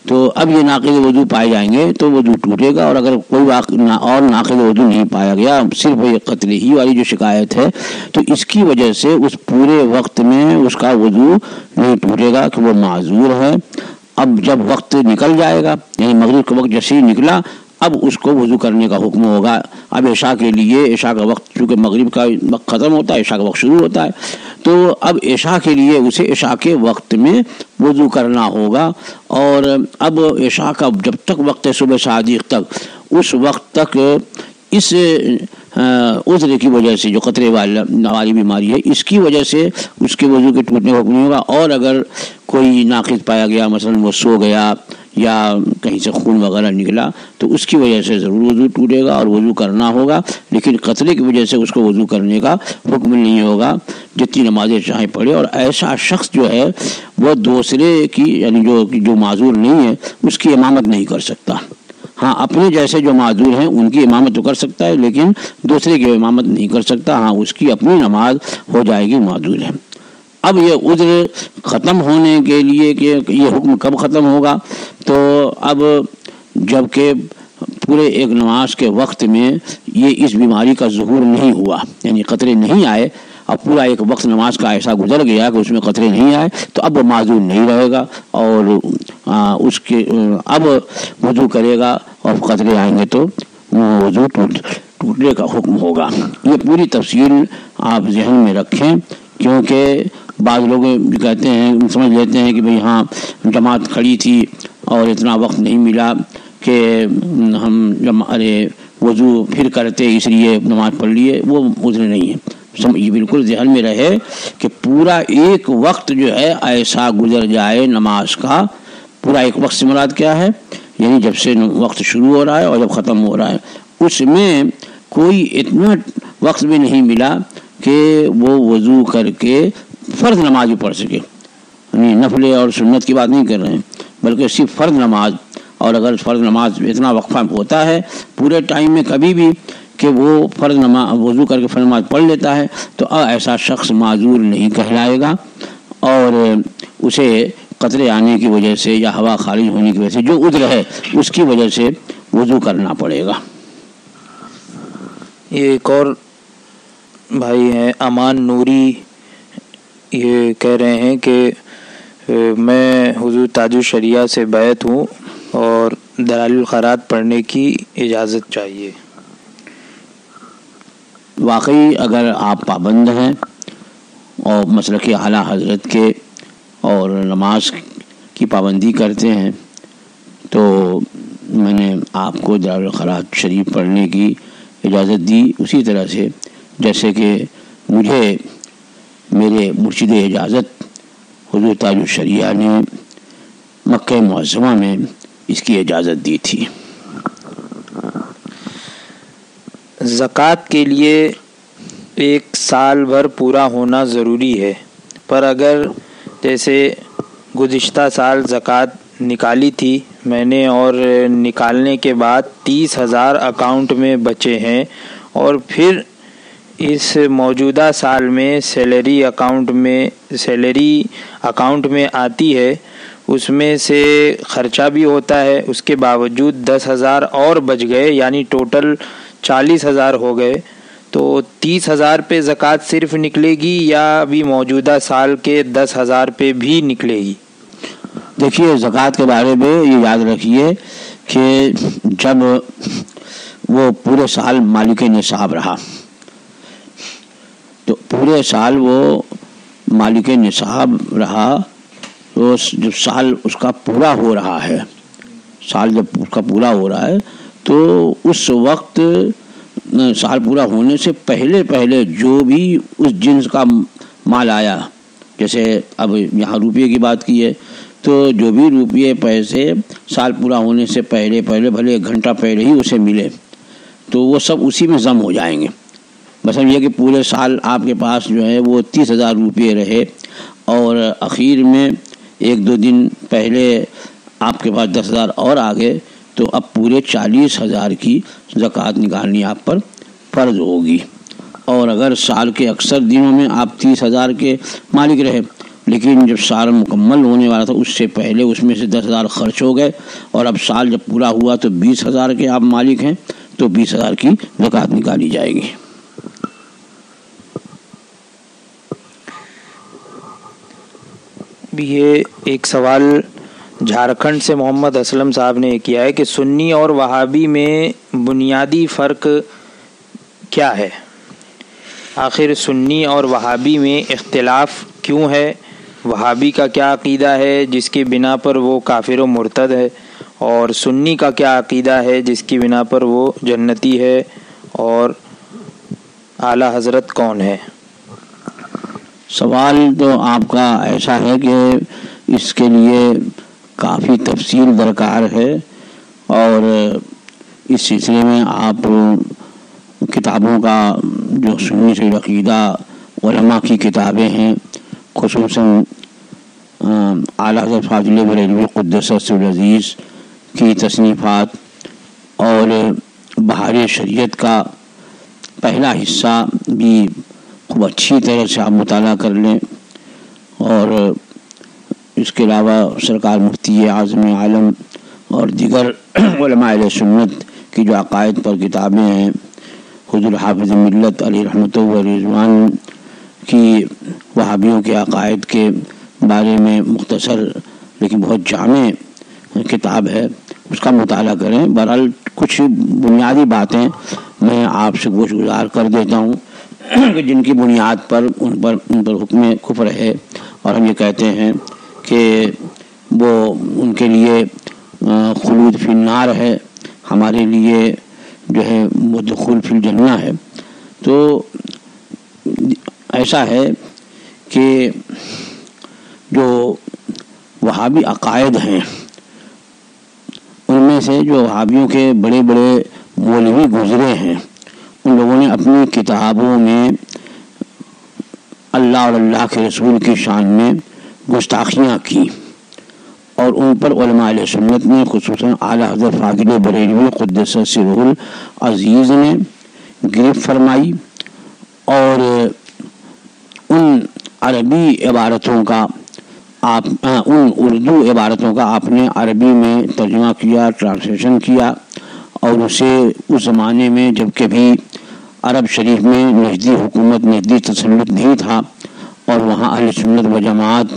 تو اب یہ ناقض وضو پائے جائیں گے تو وضو ٹوٹے گا۔ اور اگر کوئی اور ناقض وضو نہیں پایا گیا، صرف یہ قطرے ہی والی جو شکایت ہے، تو اس کی وجہ سے اس پورے وقت میں اس کا وضو نہیں ٹوٹے گا کہ وہ معذور ہے۔ اب جب وقت نکل جائے گا، یعنی مغرب کا وقت جیسے ہی نکلا، اب اس کو وضو کرنے کا حکم ہوگا۔ اب عشاء کے لیے، عشاء کا وقت چونکہ مغرب کا وقت ختم ہوتا ہے، عشاء کا وقت شروع ہوتا ہے، تو اب عشاء کے لیے اسے عشاء کے وقت میں وضو کرنا ہوگا۔ اور اب عشاء کا جب تک وقت ہے صبح صادق تک، اس وقت تک اس عذر کی وجہ سے جو قطرے والی بیماری ہے، اس کی وجہ سے اس کے وضو کے ٹوٹنے کا حکم نہیں ہوگا۔ اور اگر کوئی ناقص پایا گیا، مثلا وہ سو گیا یا کہیں سے خون وغیرہ نکلا، تو اس کی وجہ سے ضرور وضو ٹوٹے گا اور وضو کرنا ہوگا، لیکن قطرے کی وجہ سے اس کو وضو کرنے کا حکم نہیں ہوگا، جتنی نمازیں چاہیں پڑھے۔ اور ایسا شخص جو ہے وہ دوسرے کی، یعنی جو معذور نہیں ہے، اس کی امامت نہیں کر سکتا۔ ہاں، اپنے جیسے جو معذور ہیں ان کی امامت تو کر سکتا ہے، لیکن دوسرے کی امامت نہیں کر سکتا۔ ہاں، اس کی اپنی نماز ہو جائے گی، معذور ہے۔ اب یہ عذر ختم ہونے کے لیے کہ یہ حکم کب ختم ہوگا، تو اب جب کہ پورے ایک نماز کے وقت میں یہ اس بیماری کا ظہور نہیں ہوا، یعنی قطرے نہیں آئے، اب پورا ایک وقت نماز کا ایسا گزر گیا کہ اس میں قطرے نہیں آئے، تو اب وہ معذور نہیں رہے گا اور اس کے اب وضو کرے گا، اور قطرے آئیں گے تو وضو ٹوٹنے کا حکم ہوگا۔ یہ پوری تفصیل آپ ذہن میں رکھیں، کیونکہ بعض لوگ کہتے ہیں، سمجھ لیتے ہیں کہ بھئی ہاں جماعت کھڑی تھی اور اتنا وقت نہیں ملا کہ ہم وضو پھر کرتے اس لیے نماز پڑھ لیے، وہ عذر نہیں ہے۔ یہ بالکل ذہن میں رہے کہ پورا ایک وقت جو ہے ایسا گزر جائے نماز کا، پورا ایک وقت سے مراد کیا ہے، یعنی جب سے وقت شروع ہو رہا ہے اور جب ختم ہو رہا ہے، اس میں کوئی اتنا وقت بھی نہیں ملا کہ وہ وضو کر کے فرض نماز بھی پڑھ سکے، یعنی نفل اور سنت کی بات نہیں کر رہے ہیں، بلکہ صرف فرض نماز۔ اور اگر فرض نماز اتنا وقفہ ہوتا ہے پورے ٹائم میں کبھی بھی کہ وہ فرض نماز وضو کر کے فرض نماز پڑھ لیتا ہے، تو ایسا شخص معذور نہیں کہلائے گا، اور اسے قطرے آنے کی وجہ سے یا ہوا خارج ہونے کی وجہ سے جو عذر ہے اس کی وجہ سے وضو کرنا پڑے گا۔ یہ ایک اور بھائی ہیں امان نوری، یہ کہہ رہے ہیں کہ میں حضور تاج الشریعہ سے بیعت ہوں اور دلائل الخیرات پڑھنے کی اجازت چاہیے۔ واقعی اگر آپ پابند ہیں اور مسلک اعلیٰ حضرت کے اور نماز کی پابندی کرتے ہیں تو میں نے آپ کو دلائل الخیرات شریف پڑھنے کی اجازت دی، اسی طرح سے جیسے کہ مجھے میرے مرشد اجازت حضور تاج الشریعہ نے مکہ معظمہ میں اس کی اجازت دی تھی۔ زکوٰۃ کے لیے ایک سال بھر پورا ہونا ضروری ہے، پر اگر جیسے گزشتہ سال زکوٰۃ نکالی تھی میں نے اور نکالنے کے بعد 30,000 اکاؤنٹ میں بچے ہیں، اور پھر اس موجودہ سال میں سیلری اکاؤنٹ میں آتی ہے، اس میں سے خرچہ بھی ہوتا ہے، اس کے باوجود 10,000 اور بچ گئے، یعنی ٹوٹل 40,000 ہو گئے، تو 30,000 پہ زکوٰۃ صرف نکلے گی یا ابھی موجودہ سال کے 10,000 پہ بھی نکلے گی؟ دیکھیے زکوٰۃ کے بارے میں یہ یاد رکھیے کہ جب وہ پورے سال مالک نصاب رہا تو پورے سال وہ مالک نصاب رہا، تو جب سال اس کا پورا ہو رہا ہے، سال جب اس کا پورا ہو رہا ہے تو اس وقت سال پورا ہونے سے پہلے جو بھی اس جنس کا مال آیا، جیسے اب یہاں روپیے کی بات کی ہے تو جو بھی روپیے پیسے سال پورا ہونے سے پہلے بھلے ایک گھنٹہ پہلے ہی اسے ملے تو وہ سب اسی میں ضم ہو جائیں گے۔ مثلا یہ کہ پورے سال آپ کے پاس جو ہے وہ 30,000 روپیے رہے اور اخیر میں 1-2 دن پہلے آپ کے پاس 10,000 اور آ گئے، تو اب پورے 40,000 کی زکوٰۃ نکالنی آپ پر فرض ہوگی۔ اور اگر سال کے اکثر دنوں میں آپ 30,000 کے مالک رہے، لیکن جب سال مکمل ہونے والا تھا اس سے پہلے اس میں سے 10,000 خرچ ہو گئے اور اب سال جب پورا ہوا تو 20,000 کے آپ مالک ہیں، تو 20,000 کی زکوٰۃ نکالی جائے گی۔ یہ ایک سوال جھارکھنڈ سے محمد اسلم صاحب نے کیا ہے کہ سنی اور وہابی میں بنیادی فرق کیا ہے؟ آخر سنی اور وہابی میں اختلاف کیوں ہے؟ وہابی کا کیا عقیدہ ہے جس کی بنا پر وہ کافر و مرتد ہے، اور سنی کا کیا عقیدہ ہے جس کی بنا پر وہ جنتی ہے، اور اعلیٰ حضرت کون ہے؟ سوال تو آپ کا ایسا ہے کہ اس کے لیے کافی تفصیل درکار ہے، اور اس سلسلے میں آپ کتابوں کا جو سنی سے عقیدہ علماء کی کتابیں ہیں، خصوصاً اعلیٰ حضرت فاضل بریلوی قدس سرہ العزیز کی تصنیفات اور بہار شریعت کا پہلا حصہ بھی خوب اچھی طرح سے آپ مطالعہ کر لیں، اور اس کے علاوہ سرکار مفتی اعظم عالم اور دیگر علماء اہل سنت کی جو عقائد پر کتابیں ہیں، حضور حافظ ملت علیہ رحمۃ و رضوان کی وہابیوں کے عقائد کے بارے میں مختصر لیکن بہت جامع کتاب ہے، اس کا مطالعہ کریں۔ بہرحال کچھ بنیادی باتیں میں آپ سے گوش گزار کر دیتا ہوں کہ جن کی بنیاد پر ان پر حکم کفر ہے، اور ہم یہ کہتے ہیں کہ وہ ان کے لیے خلود فی النار ہے، ہمارے لیے جو ہے وہ دخول فی الجنہ ہے۔ تو ایسا ہے کہ جو وہابی عقائد ہیں ان میں سے جو وہابیوں کے بڑے بڑے مولوی گزرے ہیں، ان لوگوں نے اپنی کتابوں میں اللہ اور اللہ کے رسول کی شان میں گستاخیاں کی، اور ان پر علماء اہل سنت نے خصوصاً اعلیٰ حضرت فاضل بریلوی قدس سرہ العزیز نے گرفت فرمائی، اور ان عربی عبارتوں کا ان اردو عبارتوں کا آپ نے عربی میں ترجمہ کیا، ٹرانسلیشن کیا، اور اسے اس زمانے میں جب کبھی عرب شریف میں نجدی حکومت، نجدی تسلط نہیں تھا، اور وہاں اہل سنت و جماعت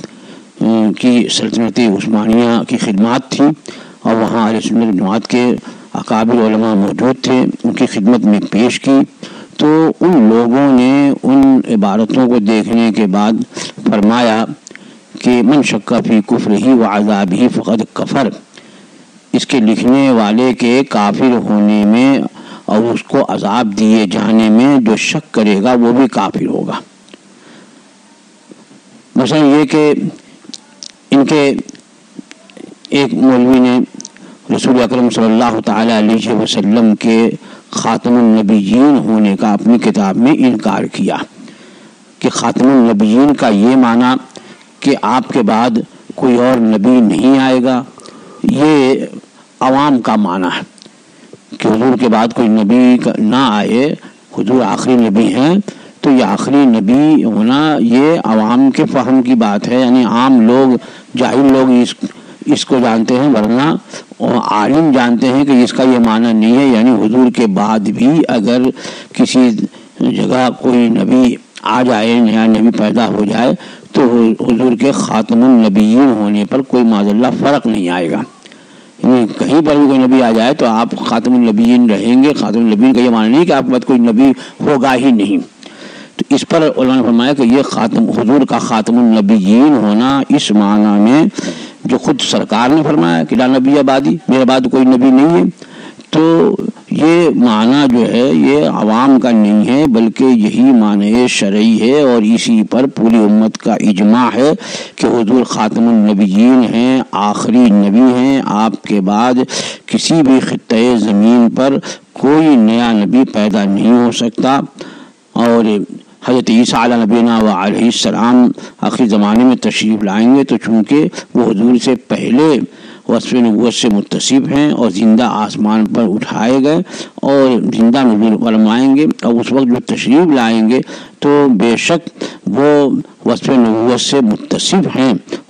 کی سلطنت عثمانیہ کی خدمات تھی، اور وہاں اہل سنت و جماعت کے اکابر علماء موجود تھے، ان کی خدمت میں پیش کی، تو ان لوگوں نے ان عبارتوں کو دیکھنے کے بعد فرمایا کہ من شک فی کفرہ و عذابہ فقد کفر، اس کے لکھنے والے کے کافر ہونے میں اور اس کو عذاب دیے جانے میں جو شک کرے گا وہ بھی کافر ہوگا۔ مثلا یہ کہ ان کے ایک مولوی نے رسول اکرم صلی اللہ تعالی علیہ وسلم کے خاتم النبیین ہونے کا اپنی کتاب میں انکار کیا کہ خاتم النبیین کا یہ معنی کہ آپ کے بعد کوئی اور نبی نہیں آئے گا، یہ عوام کا معنی ہے کہ حضور کے بعد کوئی نبی نہ آئے، حضور آخری نبی ہیں، تو یہ آخری نبی ہونا یہ عوام کے فہم کی بات ہے، یعنی عام لوگ، جاہل لوگ اس کو جانتے ہیں، ورنہ عالم جانتے ہیں کہ اس کا یہ معنی نہیں ہے، یعنی حضور کے بعد بھی اگر کسی جگہ کوئی نبی آ جائے، نیا نبی پیدا ہو جائے، تو حضور کے خاتم النبیین ہونے پر کوئی معاذ اللہ فرق نہیں آئے گا، یعنی کہیں پر بھی کوئی نبی آ جائے تو آپ خاتم النبیین رہیں گے۔ خاتم النبیین کا یہ معنی نہیں کہ آپ کے بعد کوئی نبی ہوگا ہی نہیں۔ تو اس پر علماء نے فرمایا کہ یہ حضور کا خاتم النبیین ہونا اس معنی میں جو خود سرکار نے فرمایا کہ لا نبی بعدی، میرے بعد کوئی نبی نہیں ہے، تو یہ معنی جو ہے یہ عوام کا نہیں ہے، بلکہ یہی معنی شرعی ہے، اور اسی پر پوری امت کا اجماع ہے کہ حضور خاتم النبیین ہیں، آخری نبی ہیں، آپ کے بعد کسی بھی خطۂ زمین پر کوئی نیا نبی پیدا نہیں ہو سکتا۔ اور حضرت عیسیٰ علیہ نبینا و علیہ السلام آخری زمانے میں تشریف لائیں گے، تو چونکہ وہ حضور سے پہلے وصف نبوت سے متصف ہیں اور زندہ آسمان پر اٹھائے گئے اور زندہ نزول فرمائیں گے، اور اس وقت جو تشریف لائیں گے تو بے شک وہ وصف نبوت سے متصف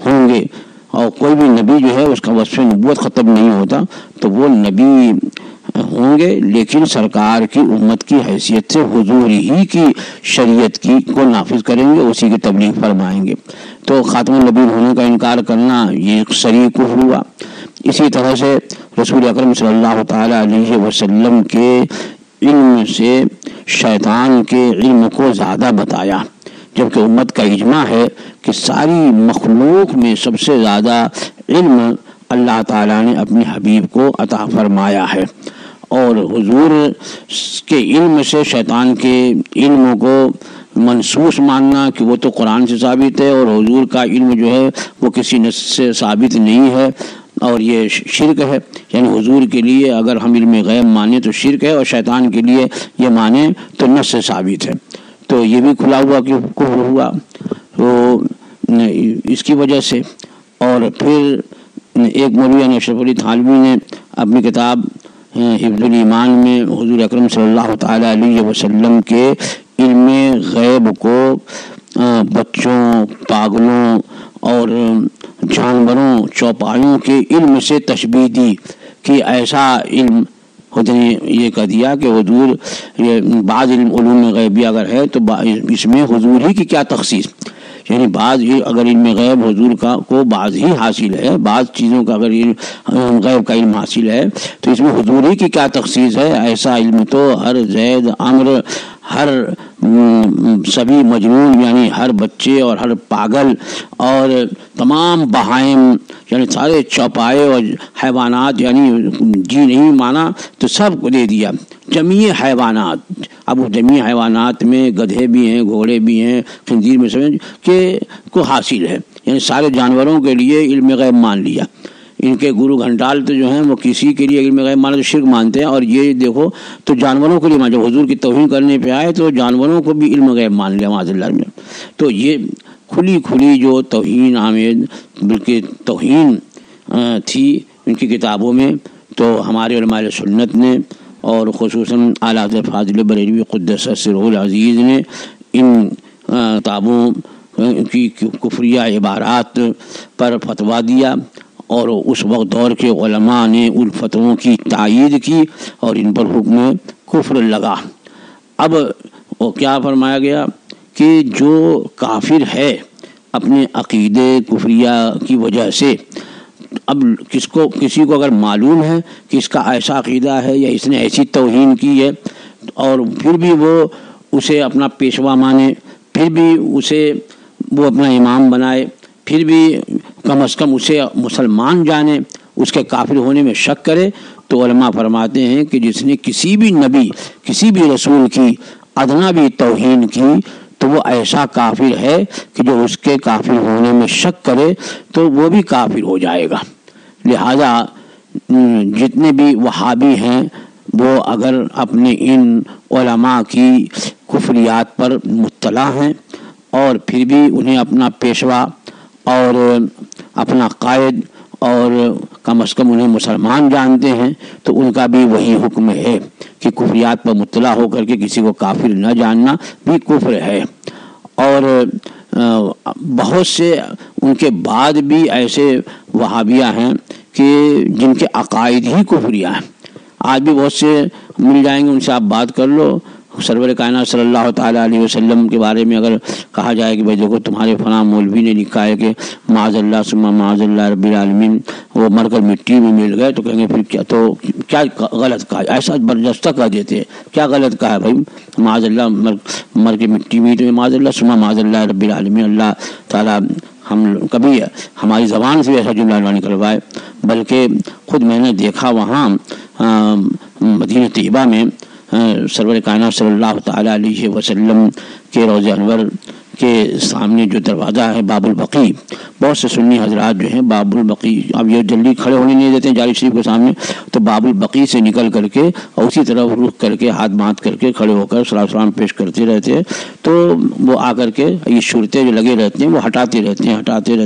ہوں گے، اور کوئی بھی نبی جو ہے اس کا وصف نبوت ختم نہیں ہوتا، تو وہ نبی ہوں گے، لیکن سرکار کی امت کی حیثیت سے حضور ہی کی شریعت کو نافذ کریں گے، اسی کی تبلیغ فرمائیں گے۔ تو خاتم النبی ہونے کا انکار کرنا یہ صریح کفر ہوا۔ اسی طرح سے رسول اکرم صلی اللہ تعالی علیہ وسلم کے علم سے شیطان کے علم کو زیادہ بتایا، جبکہ امت کا اجماع ہے کہ ساری مخلوق میں سب سے زیادہ علم اللہ تعالیٰ نے اپنے حبیب کو عطا فرمایا ہے، اور حضور کے علم سے شیطان کے علم کو منسوخ ماننا کہ وہ تو قرآن سے ثابت ہے، اور حضور کا علم جو ہے وہ کسی نص سے ثابت نہیں ہے، اور یہ شرک ہے، یعنی حضور کے لیے اگر ہم علم غیب مانیں تو شرک ہے، اور شیطان کے لیے یہ مانیں تو نص سے ثابت ہے، تو یہ بھی کھلا ہوا کہ کفر ہوا۔ تو اس کی وجہ سے، اور پھر ایک مولوی اشرف علی تھانوی نے اپنی کتاب حفظ الایمان میں حضور اکرم صلی اللہ تعالی علیہ وسلم کے علم غیب کو بچوں، پاگلوں اور جانوروں، چوپایوں کے علم سے تشبیہ دی کہ ایسا علم یہ کہہ دیا کہ حضور بعض علوم غیبی اگر ہے تو اس میں حضور ہی کی کیا تخصیص، یعنی بعض اگر علم غیب حضور کو بعض ہی حاصل ہے، بعض چیزوں کا اگر غیب کا علم حاصل ہے تو اس میں حضور ہی کی کیا تخصیص ہے، ایسا علم تو ہر زید، عمر، ہر سبھی مجنون یعنی ہر بچے اور ہر پاگل اور تمام بہائم یعنی سارے چوپائے اور حیوانات یعنی جی نہیں مانا تو سب کو دے دیا، جمیع حیوانات۔ اب وہ جمیع حیوانات میں گدھے بھی ہیں، گھوڑے بھی ہیں، خنزیر میں سمجھ کہ کو حاصل ہے، یعنی سارے جانوروں کے لیے علم غیب مان لیا۔ ان کے گرو گھنٹال تو جو ہیں وہ کسی کے لیے علم غیب مانا تو شرک مانتے ہیں، اور یہ دیکھو تو جانوروں کے لیے مان، جب حضور کی توہین کرنے پہ آئے تو جانوروں کو بھی علم غیب مان لیا معاذ اللہ میں۔ تو یہ کھلی کھلی جو توہین آمیز بلکہ توہین تھی ان کی کتابوں میں، تو ہمارے علماء سنت نے اور خصوصاً اعلیٰ حضرت فاضل بریلوی قدس سرہ العزیز نے ان کتابوں کی کفریہ عبارات پر فتویٰ دیا، اور اس وقت دور کے علماء نے ان فتووں کی تائید کی اور ان پر حکم کفر لگا۔ اب وہ کیا فرمایا گیا کہ جو کافر ہے اپنے عقیدے کفریہ کی وجہ سے، اب کسی کو اگر معلوم ہے کہ اس کا ایسا عقیدہ ہے یا اس نے ایسی توہین کی ہے اور پھر بھی وہ اسے اپنا پیشوا مانے، پھر بھی اسے وہ اپنا امام بنائے، پھر بھی کم از کم اسے مسلمان جانے، اس کے کافر ہونے میں شک کرے، تو علماء فرماتے ہیں کہ جس نے کسی بھی نبی کسی بھی رسول کی ادنا بھی توہین کی تو وہ ایسا کافر ہے کہ جو اس کے کافر ہونے میں شک کرے تو وہ بھی کافر ہو جائے گا۔ لہذا جتنے بھی وہابی ہیں وہ اگر اپنے ان علماء کی کفریات پر مطلع ہیں اور پھر بھی انہیں اپنا پیشوا اور اپنا قائد اور کم از کم انہیں مسلمان جانتے ہیں، تو ان کا بھی وہی حکم ہے کہ کفریات پر مطلع ہو کر کے کسی کو کافر نہ جاننا بھی کفر ہے۔ اور بہت سے ان کے بعد بھی ایسے وہابیہ ہیں کہ جن کے عقائد ہی کفریہ ہیں، آج بھی بہت سے مل جائیں گے، ان سے آپ بات کر لو۔ سرور کائنات صلی اللہ تعالیٰ علیہ وسلم کے بارے میں اگر کہا جائے کہ بھائی دیکھو تمہارے فلاں مولوی نے لکھا ہے کہ معاذ اللہ ثم معاذ اللہ رب العالمین وہ مر کر مٹی میں مل گئے، تو کہیں گے پھر کیا غلط کہا، ایسا برجستہ کہہ دیتے ہیں، کیا غلط کہا ہے بھائی، معاذ اللہ مر کے مٹی میں، تو معاذ اللہ ثم معاذ اللہ رب العالمین، اللہ تعالیٰ ہم کبھی ہماری زبان سے ایسا جملہ نہ نکلوائے۔ بلکہ خود میں نے دیکھا وہاں مدینہ طیبہ میں سرور کائنات صلی اللہ تعالیٰ علیہ وسلم کے روضہ انور کے سامنے جو دروازہ ہے باب البقیع، بہت سے سنی حضرات جو ہیں باب البقیع، اب یہ جلدی کھڑے ہونے نہیں دیتے ہیں جاری شریف کے سامنے، تو باب البقیع سے نکل کر کے اور اسی طرح رخ کر کے ہاتھ باندھ کر کے کھڑے ہو کر صلاۃ السلام پیش کرتے رہتے ہیں، تو وہ آ کر کے یہ صورتیں جو لگے رہتے ہیں وہ ہٹاتے رہتے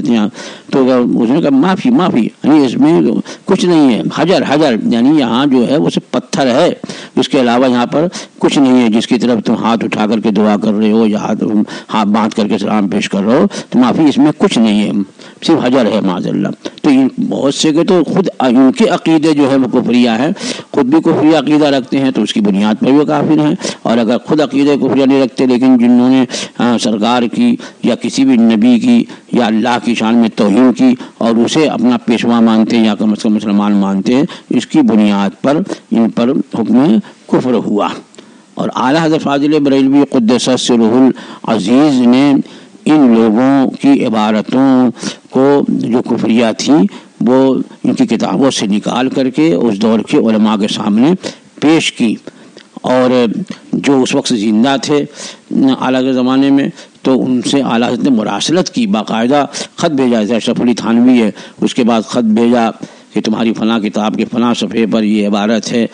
ہیں۔ تو اس نے کہا معافی یعنی اس میں کچھ نہیں ہے، حجر یعنی یہاں جو ہے وہ صرف پتھر ہے، اس کے علاوہ یہاں پر کچھ نہیں ہے، جس کی طرف تم ہاتھ اٹھا کر کے دعا کر رہے ہو یا ہاتھ باندھ کر کے سلام پیش کر رہے ہو، تو معافی اس میں کچھ نہیں ہے، صرف حجر ہے معاذ اللہ۔ تو بہت سے کے تو خود ان کے عقیدے جو ہے وہ کفریہ ہیں، خود بھی کفریہ عقیدہ رکھتے ہیں تو اس کی بنیاد پر وہ کافر ہیں، اور اگر خود عقیدہ کفریہ نہیں رکھتے لیکن جنہوں نے سرکار کی یا کسی بھی نبی کی یا اللہ کی شان میں توہین کی اور اسے اپنا پیشوا مانتے ہیں یا کم از کم مسلمان مانتے ہیں، اس کی بنیاد پر ان پر حکم کفر ہوا۔ اور اعلیٰ حضرت فاضل بریلوی قدس سرہ العزیز نے ان لوگوں کی عبارتوں کو جو کفریہ تھیں وہ ان کی کتابوں سے نکال کر کے اس دور کے علماء کے سامنے پیش کی، اور جو اس وقت زندہ تھے اعلیٰ کے زمانے میں تو ان سے اعلیٰ حضرت نے مراسلت کی، باقاعدہ خط بھیجا، جیسے اشرف علی تھانوی ہے اس کے بعد خط بھیجا کہ تمہاری فلاں کتاب کے فلاں صفحے پر یہ عبارت ہے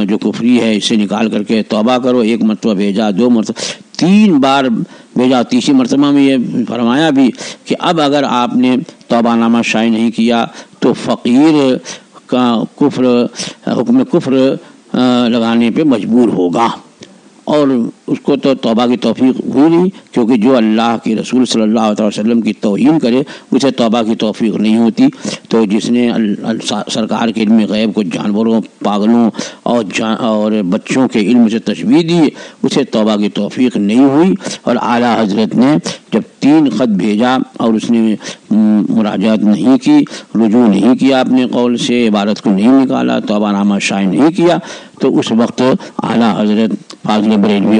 جو کفری ہے، اسے نکال کر کے توبہ کرو۔ ایک مرتبہ بھیجا، 2 مرتبہ، 3 بار بھیجا، تیسری مرتبہ میں یہ فرمایا بھی کہ اب اگر آپ نے توبہ نامہ شائع نہیں کیا تو فقیر کا کفر حکم کفر لگانے پہ مجبور ہوگا، اور اس کو تو توبہ کی توفیق ہوئی نہیں، کیونکہ جو اللہ کے رسول صلی اللہ علیہ وسلم کی توہین کرے اسے توبہ کی توفیق نہیں ہوتی۔ تو جس نے سرکار کے علم غیب کو جانوروں، پاگلوں اور بچوں کے علم سے تشبیہ دی اسے توبہ کی توفیق نہیں ہوئی۔ اور اعلیٰ حضرت نے جب 3 خط بھیجا اور اس نے مراجعت نہیں کی، رجوع نہیں کیا اپنے قول سے، عبارت کو نہیں نکالا، توبہ نامہ شائع نہیں کیا، تو اس وقت اعلیٰ حضرت فاضل بریلوی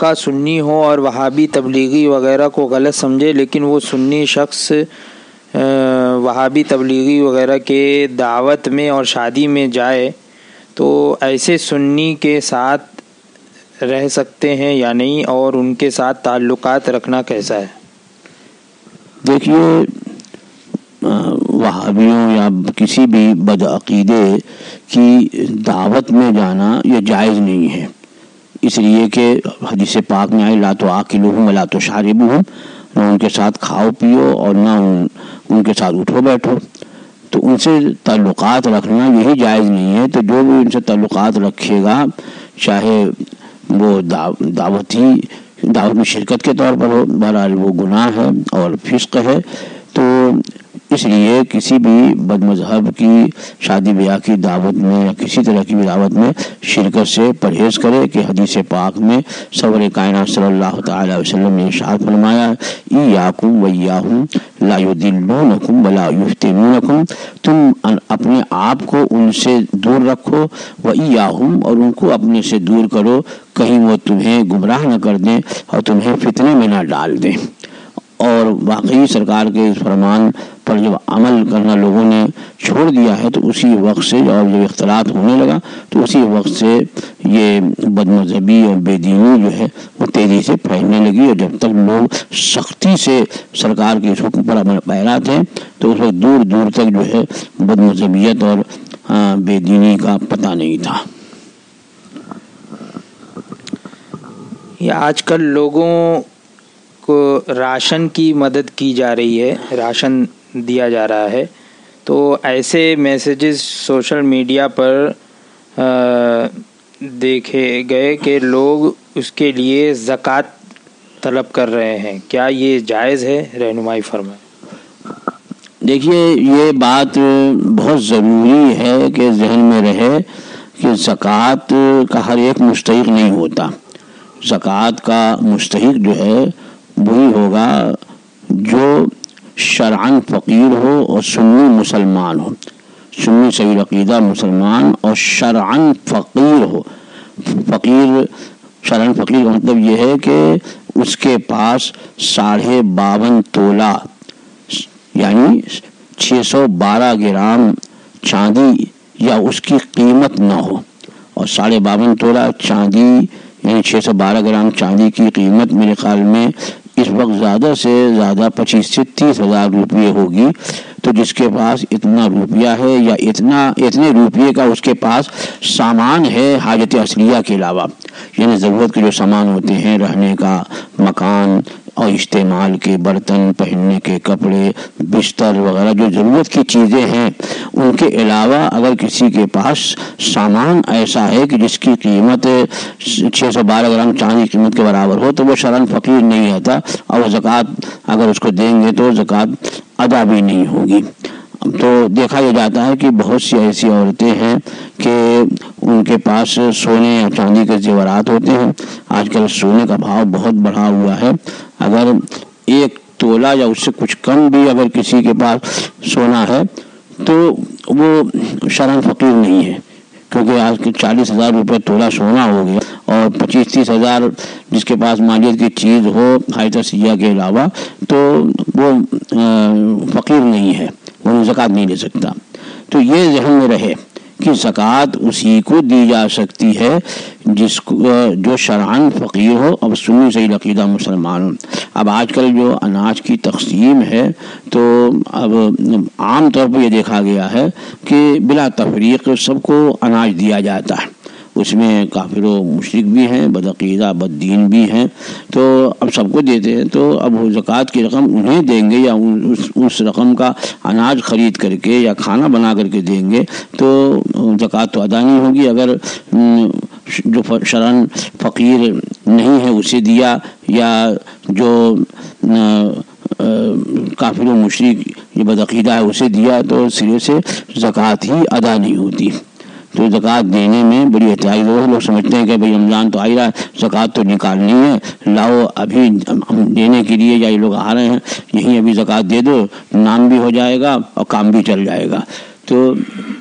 طبقہ سنی ہو اور وہابی تبلیغی وغیرہ کو غلط سمجھے، لیکن وہ سنی شخص وہابی تبلیغی وغیرہ کے دعوت میں اور شادی میں جائے تو ایسے سنی کے ساتھ رہ سکتے ہیں یا نہیں، اور ان کے ساتھ تعلقات رکھنا کیسا ہے؟ دیکھیے، وہابیوں یا کسی بھی بدعقیدے کی دعوت میں جانا یہ جائز نہیں ہے، اس لیے کہ حدیث پاک میں آئے لا تؤاکلوہم ولا تشاربوہم، نہ ان کے ساتھ کھاؤ پیو اور نہ ان کے ساتھ اٹھو بیٹھو، تو ان سے تعلقات رکھنا یہی جائز نہیں ہے۔ تو جو بھی ان سے تعلقات رکھے گا، چاہے وہ دعوت میں شرکت کے طور پر ہو، بہرحال وہ گناہ ہے اور فسق ہے۔ تو اس لیے کسی بھی بد مذہب کی شادی بیاہ کی دعوت میں یا کسی طرح کی بھی دعوت میں شرکت سے پرہیز کرے کہ حدیث پاک میں سرور کائنات صلی اللہ تعالی وسلم نے ارشاد فرمایا ایاکم وایاہم لا یضلونکم ولا یفتنونکم، تم اپنے آپ کو ان سے دور رکھو، وایاہم اور ان کو اپنے سے دور کرو، کہیں وہ تمہیں گمراہ نہ کر دیں اور تمہیں فتنے میں نہ ڈال دیں۔ اور واقعی سرکار کے اس فرمان پر جب عمل کرنا لوگوں نے چھوڑ دیا ہے تو اسی وقت سے، اور جب اختلاط ہونے لگا تو اسی وقت سے یہ بد مذہبی اور بے دینی جو ہے وہ تیزی سے پھیلنے لگی، اور جب تک لوگ سختی سے سرکار کے اس حکم پر عمل پیرا تھے تو اس وقت دور دور تک جو ہے بد مذہبیت اور بے دینی کا پتہ نہیں تھا۔ یہ آج کل لوگوں کو راشن کی مدد کی جا رہی ہے، راشن دیا جا رہا ہے، تو ایسے میسیجز سوشل میڈیا پر دیکھے گئے کہ لوگ اس کے لیے زکوٰۃ طلب کر رہے ہیں، کیا یہ جائز ہے؟ رہنمائی فرمائیں۔ دیکھیے، یہ بات بہت ضروری ہے کہ ذہن میں رہے کہ زکوٰۃ کا ہر ایک مستحق نہیں ہوتا۔ زکوٰۃ کا مستحق جو ہے وہی ہوگا جو شرعاً فقیر ہو اور سنی مسلمان ہو، سنی صحیح عقیدہ مسلمان اور شرعاً فقیر ہو۔ فقیر، شرعاً فقیر کا مطلب یہ ہے کہ اس کے پاس 52.5 تولہ یعنی 612 گرام چاندی یا اس کی قیمت نہ ہو، اور 52.5 تولہ چاندی یعنی 612 گرام چاندی کی قیمت میرے خیال میں اس وقت زیادہ سے زیادہ 25 سے 30 ہزار روپیے ہوگی۔ تو جس کے پاس اتنا روپیہ ہے یا اتنے روپیے کا اس کے پاس سامان ہے حاجت اصلیہ کے علاوہ، یعنی ضرورت کے جو سامان ہوتے ہیں، رہنے کا مکان اور استعمال کے برتن، پہننے کے کپڑے، بستر وغیرہ جو ضرورت کی چیزیں ہیں، ان کے علاوہ اگر کسی کے پاس سامان ایسا ہے کہ جس کی قیمت 612 گرام چاندی کی قیمت کے برابر ہو تو وہ شرعاً فقیر نہیں رہتا، اور وہ زکوٰۃ اگر اس کو دیں گے تو زکوٰۃ ادا بھی نہیں ہوگی۔ تو دیکھا یہ جاتا ہے کہ بہت سی ایسی عورتیں ہیں کہ ان کے پاس سونے یا چاندی کے زیورات ہوتے ہیں۔ آج کل سونے کا بھاؤ بہت بڑھا ہوا ہے، اگر 1 تولہ یا اس سے کچھ کم بھی اگر کسی کے پاس سونا ہے تو وہ شرعاً فقیر نہیں ہے، کیونکہ آج کے 40,000 روپے تولہ سونا ہو گیا، اور 25-30 ہزار جس کے پاس مالیت کی چیز ہو حاجت اصلیہ کے علاوہ تو وہ فقیر نہیں ہے، وہ زکوٰۃ نہیں لے سکتا۔ تو یہ ذہن میں رہے کہ زکوٰۃ اسی کو دی جا سکتی ہے جس کو جو شرعاً فقیر ہو اور سنی صحیح عقیدہ مسلمان ہو۔ اب آج کل جو اناج کی تقسیم ہے تو اب عام طور پر یہ دیکھا گیا ہے کہ بلا تفریق سب کو اناج دیا جاتا ہے، اس میں کافر و مشرک بھی ہیں، بدعقیدہ بد دین بھی ہیں، تو اب سب کو دیتے ہیں۔ تو اب وہ زکوٰۃ کی رقم انہیں دیں گے یا اس رقم کا اناج خرید کر کے یا کھانا بنا کر کے دیں گے تو زکوٰۃ تو ادا نہیں ہوگی۔ اگر جو شرعاً فقیر نہیں ہے اسے دیا، یا جو کافر و مشرک یہ بدعقیدہ ہے اسے دیا، تو سرے سے زکوٰۃ ہی ادا نہیں ہوتی۔ تو زکوٰۃ دینے میں بڑی احتیاط ضرورت ہے۔ لوگ سمجھتے ہیں کہ بھئی رمضان تو آ ہی رہا ہے، زکوٰۃ تو نکالنی ہے، لاؤ ابھی ہم دینے کے لیے، یا یہ لوگ آ رہے ہیں یہیں ابھی زکوٰۃ دے دو، نام بھی ہو جائے گا اور کام بھی چل جائے گا۔ تو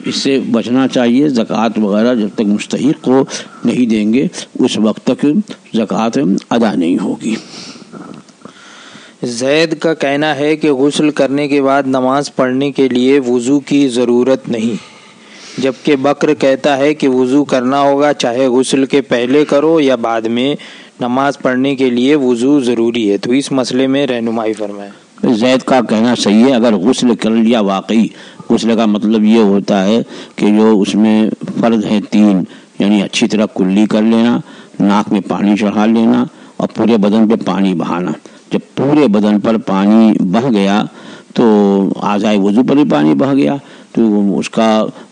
اس سے بچنا چاہیے. زکوٰۃ وغیرہ جب تک مستحق کو نہیں دیں گے اس وقت تک زکوٰۃ ادا نہیں ہوگی. زید کا کہنا ہے کہ غسل کرنے کے بعد نماز پڑھنے کے لیے وضو کی ضرورت نہیں، جبکہ بکر کہتا ہے کہ وضو کرنا ہوگا، چاہے غسل کے پہلے کرو یا بعد میں، نماز پڑھنے کے لیے وضو ضروری ہے. تو اس مسئلے میں رہنمائی فرمائیں. زید کا کہنا صحیح ہے. اگر غسل کر لیا، واقعی غسل کا مطلب یہ ہوتا ہے کہ جو اس میں فرض ہیں 3، یعنی اچھی طرح کلی کر لینا، ناک میں پانی چڑھا لینا اور پورے بدن پہ پانی بہانا. جب پورے بدن پر پانی بہہ گیا تو اعضائے وضو پر بھی پانی بہہ گیا تو اس کا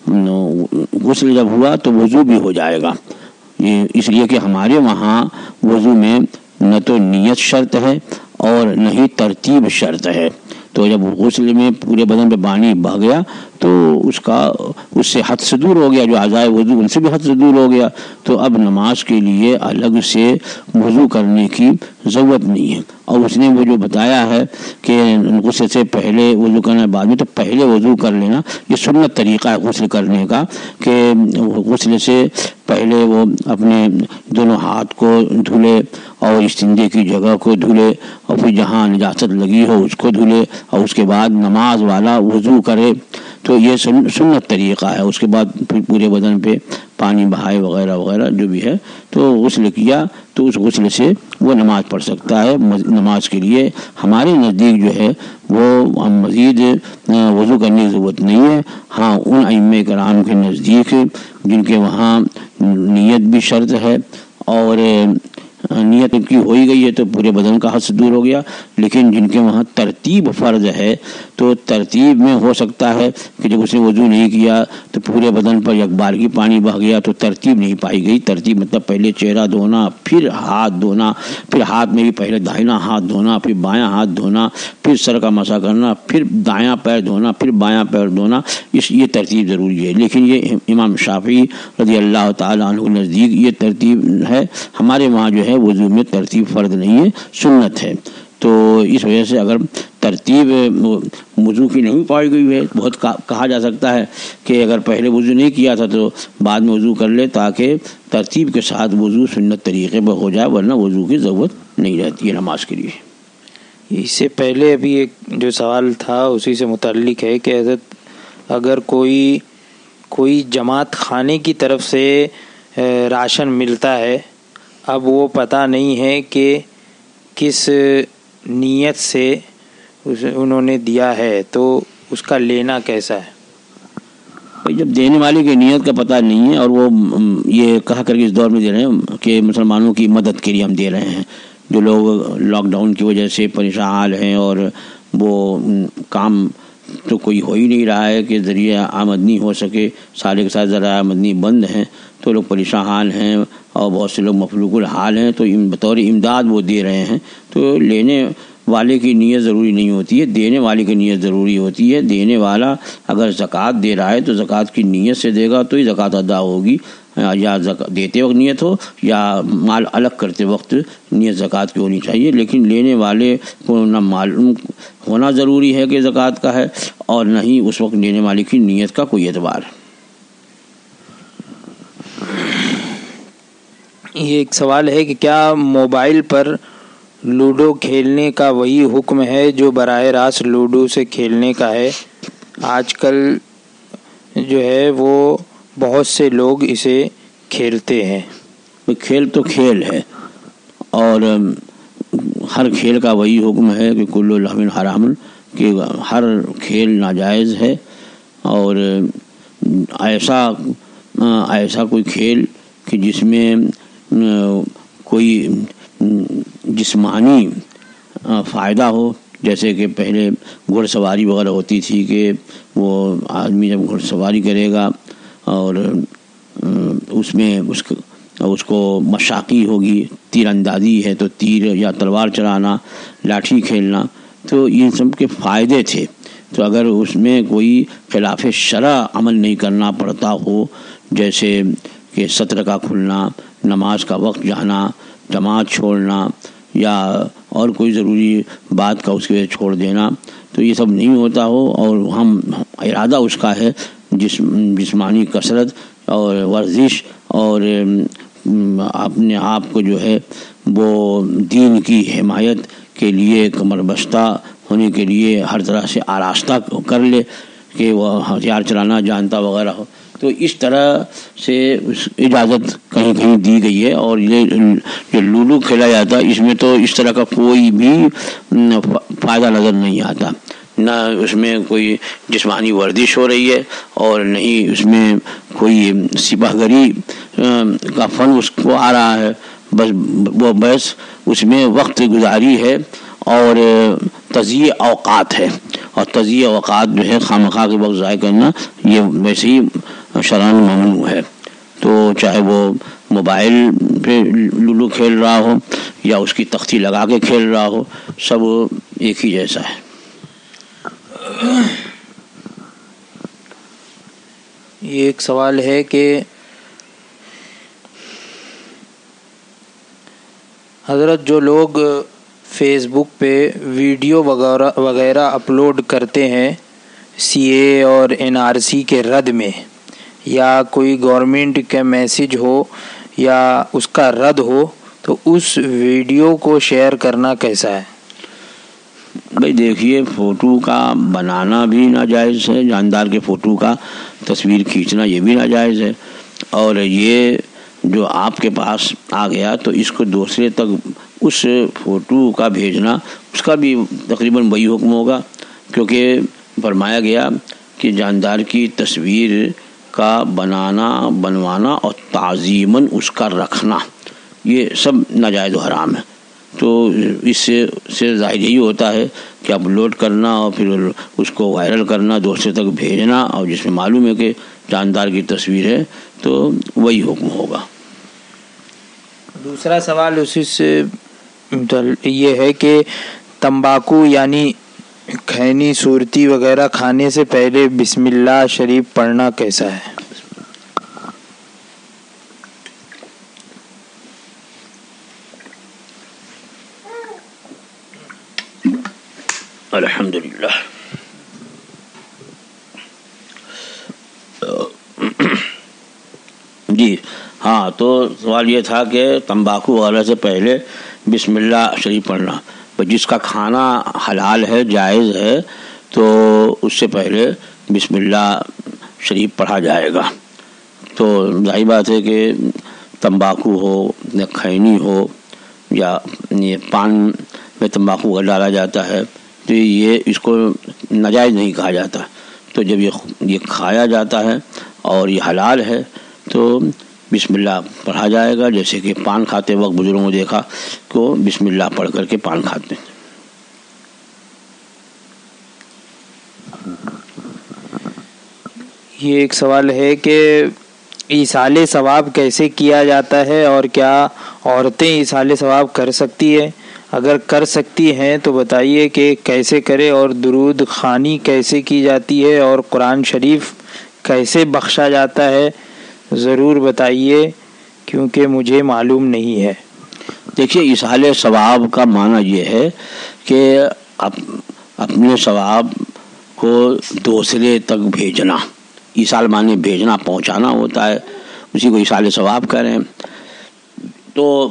غسل جب ہوا تو وضو بھی ہو جائے گا. یہ اس لیے کہ ہمارے وہاں وضو میں نہ تو نیت شرط ہے اور نہ ہی ترتیب شرط ہے. تو جب غسل میں پورے بدن پہ پانی بہہ گیا تو اس سے حد سے دور ہو گیا، جو اعضائے وضو ان سے بھی حد سے دور ہو گیا. تو اب نماز کے لیے الگ سے وضو کرنے کی ضرورت نہیں ہے. اور اس نے وہ جو بتایا ہے کہ غسل سے پہلے وضو کرنا بعد میں، تو پہلے وضو کر لینا یہ سنت طریقہ ہے غسل کرنے کا، کہ غسل سے پہلے وہ اپنے دونوں ہاتھ کو دھلے اور استنجے کی جگہ کو دھلے اور پھر جہاں نجاست لگی ہو اس کو دھلے اور اس کے بعد نماز والا وضو کرے. تو یہ سنت طریقہ ہے. اس کے بعد پھر پورے بدن پہ پانی بہائے وغیرہ وغیرہ جو بھی ہے تو غسل کیا تو اس غسل سے وہ نماز پڑھ سکتا ہے. نماز کے لیے ہمارے نزدیک جو ہے وہ مزید وضو کرنے کی ضرورت نہیں ہے. ہاں ان ائمہ کرام کے نزدیک جن کے وہاں نیت بھی شرط ہے اور نیت کی ہو ہی گئی ہے تو پورے بدن کا حد سے دور ہو گیا، لیکن جن کے وہاں ترتیب فرض ہے تو ترتیب میں ہو سکتا ہے کہ جب اس نے وضو نہیں کیا تو پورے بدن پر یک بارگی پانی بہہ گیا تو ترتیب نہیں پائی گئی. ترتیب مطلب پہلے چہرہ دھونا، پھر ہاتھ دھونا، پھر ہاتھ میں بھی پہلے داہنا ہاتھ دھونا، پھر بایاں ہاتھ دھونا، پھر سر کا مسح کرنا، پھر دایاں پیر دھونا، پھر بایاں پیر دھونا. یہ ترتیب ضروری ہے. لیکن یہ امام شافعی رضی اللہ تعالیٰ عنہ نزدیک یہ ترتیب ہے. ہمارے وہاں جو ہے وضو میں ترتیب فرض نہیں ہے، سنت ہے. تو اس وجہ سے اگر ترتیب وضو کی نہیں پائی گئی ہے، بہت کہا جا سکتا ہے کہ اگر پہلے وضو نہیں کیا تھا تو بعد میں وضو کر لے تاکہ ترتیب کے ساتھ وضو سنت طریقے پر ہو جائے، ورنہ وضو کی ضرورت نہیں رہتی ہے نماز کے لیے. اس سے پہلے ابھی ایک جو سوال تھا اسی سے متعلق ہے کہ حضرت اگر کوئی جماعت خانے کی طرف سے راشن ملتا ہے، اب وہ پتہ نہیں ہے کہ کس نیت سے انہوں نے دیا ہے تو اس کا لینا کیسا ہے؟ جب دینے والے کی نیت کا پتہ نہیں ہے اور وہ یہ کہا کر کے اس دور میں دے رہے ہیں کہ مسلمانوں کی مدد کے لیے ہم دے رہے ہیں، جو لوگ لاک ڈاؤن کی وجہ سے پریشان حال ہیں اور وہ کام تو کوئی ہو ہی نہیں رہا ہے کہ ذریعہ آمدنی ہو سکے، سارے کے ساتھ ذرائع آمدنی بند ہیں تو لوگ پریشان حال ہیں اور بہت سے لوگ مفلوق الحال ہیں، تو بطور امداد وہ دے رہے ہیں. تو لینے والے کی نیت ضروری نہیں ہوتی ہے، دینے والے کی نیت ضروری ہوتی ہے. دینے والا اگر زکوٰۃ دے رہا ہے تو زکوٰۃ کی نیت سے دے گا تو ہی زکوٰۃ ادا ہوگی، یا دیتے وقت نیت ہو یا مال الگ کرتے وقت نیت زکوٰۃ کی ہونی چاہیے. لیکن لینے والے کو نہ معلوم ہونا ضروری ہے کہ زکوٰۃ کا ہے اور نہ ہی اس وقت لینے والے کی نیت کا کوئی اعتبار. یہ ایک سوال ہے کہ کیا موبائل پر لوڈو کھیلنے کا وہی حکم ہے جو براہ راست لوڈو سے کھیلنے کا ہے؟ آج کل جو ہے وہ بہت سے لوگ اسے کھیلتے ہیں. کھیل تو کھیل ہے اور ہر کھیل کا وہی حکم ہے کہ کل لہو حرام، کہ ہر کھیل ناجائز ہے. اور ایسا کوئی کھیل کہ جس میں کوئی جسمانی فائدہ ہو، جیسے کہ پہلے گھڑ سواری وغیرہ ہوتی تھی کہ وہ آدمی جب گھڑ سواری کرے گا اور اس میں اس کو مشاقی ہوگی، تیر اندازی ہے تو تیر یا تلوار چلانا، لاٹھی کھیلنا، تو ان سب کے فائدے تھے. تو اگر اس میں کوئی خلاف شرع عمل نہیں کرنا پڑتا ہو، جیسے کہ سطر کا کھلنا، نماز کا وقت جانا، جماعت چھوڑنا یا اور کوئی ضروری بات کا اس کے چھوڑ دینا، تو یہ سب نہیں ہوتا ہو اور ہم ارادہ اس کا ہے جسمانی کثرت اور ورزش اور اپنے آپ کو جو ہے وہ دین کی حمایت کے لیے کمر بستہ ہونے کے لیے ہر طرح سے آراستہ کر لے کہ وہ ہتھیار چلانا جانتا وغیرہ ہو. تو اس طرح سے اجازت کہیں کہیں دی گئی ہے. اور یہ جو لولو کھیلا جاتا ہے اس میں تو اس طرح کا کوئی بھی فائدہ نظر نہیں آتا، نہ اس میں کوئی جسمانی ورزش ہو رہی ہے اور نہیں اس میں کوئی سپاہ گری کا فن اس کو آ رہا ہے. بس اس میں وقت گزاری ہے اور تضییع اوقات ہے. اور تضییع اوقات جو ہے خواہ کے وقت ضائع کرنا یہ ویسے ہی شرعاً ممنوع ہے. تو چاہے وہ موبائل پہ لولو کھیل رہا ہو یا اس کی تختی لگا کے کھیل رہا ہو، سب ایک ہی جیسا ہے. یہ ایک سوال ہے کہ حضرت جو لوگ فیس بک پہ ویڈیو وغیرہ اپلوڈ کرتے ہیں CAA اور NRC کے رد میں، یا کوئی گورنمنٹ کا میسج ہو یا اس کا رد ہو، تو اس ویڈیو کو شیئر کرنا کیسا ہے؟ بھائی دیکھیے، فوٹو کا بنانا بھی ناجائز ہے، جاندار کے فوٹو کا تصویر کھینچنا یہ بھی ناجائز ہے. اور یہ جو آپ کے پاس آ گیا تو اس کو دوسرے تک اس فوٹو کا بھیجنا، اس کا بھی تقریباً وہی حکم ہوگا، کیونکہ فرمایا گیا کہ جاندار کی تصویر کا بنوانا اور تعظیماً اس کا رکھنا یہ سب ناجائز و حرام ہے. تو اس سے ظاہر یہی ہوتا ہے کہ اپلوڈ کرنا اور پھر اس کو وائرل کرنا، دوسرے تک بھیجنا، اور جس میں معلوم ہے کہ جاندار کی تصویر ہے تو وہی حکم ہوگا. دوسرا سوال اسی سے یہ ہے کہ تمباکو یعنی کھینی صورتی وغیرہ کھانے سے پہلے بسم اللہ شریف پڑھنا کیسا ہے؟ الحمدللہ. جی ہاں، تو سوال یہ تھا کہ تمباکو وغیرہ سے پہلے بسم اللہ شریف پڑھنا. جس کا کھانا حلال ہے، جائز ہے، تو اس سے پہلے بسم اللہ شریف پڑھا جائے گا. تو ظاہر بات ہے کہ تمباکو ہو یا کھینی ہو یا یہ پان میں تمباکو کا ڈالا جاتا ہے تو یہ اس کو ناجائز نہیں کہا جاتا. تو جب یہ کھایا جاتا ہے اور یہ حلال ہے تو بسم اللہ پڑھا جائے گا. جیسے کہ پان کھاتے وقت بزرگوں کو دیکھا کہ بسم اللہ پڑھ کر کے پان کھاتے ہیں. یہ ایک سوال ہے کہ ایصال ثواب کیسے کیا جاتا ہے اور کیا عورتیں ایصال ثواب کر سکتی ہے؟ اگر کر سکتی ہیں تو بتائیے کہ کیسے کرے، اور درود خوانی کیسے کی جاتی ہے، اور قرآن شریف کیسے بخشا جاتا ہے، ضرور بتائیے کیونکہ مجھے معلوم نہیں ہے. دیکھیے، ایصال ثواب کا معنی یہ ہے کہ اپنے ثواب کو دوسرے تک بھیجنا. ایصال معنی بھیجنا، پہنچانا ہوتا ہے، اسی کو ایصال ثواب کریں. تو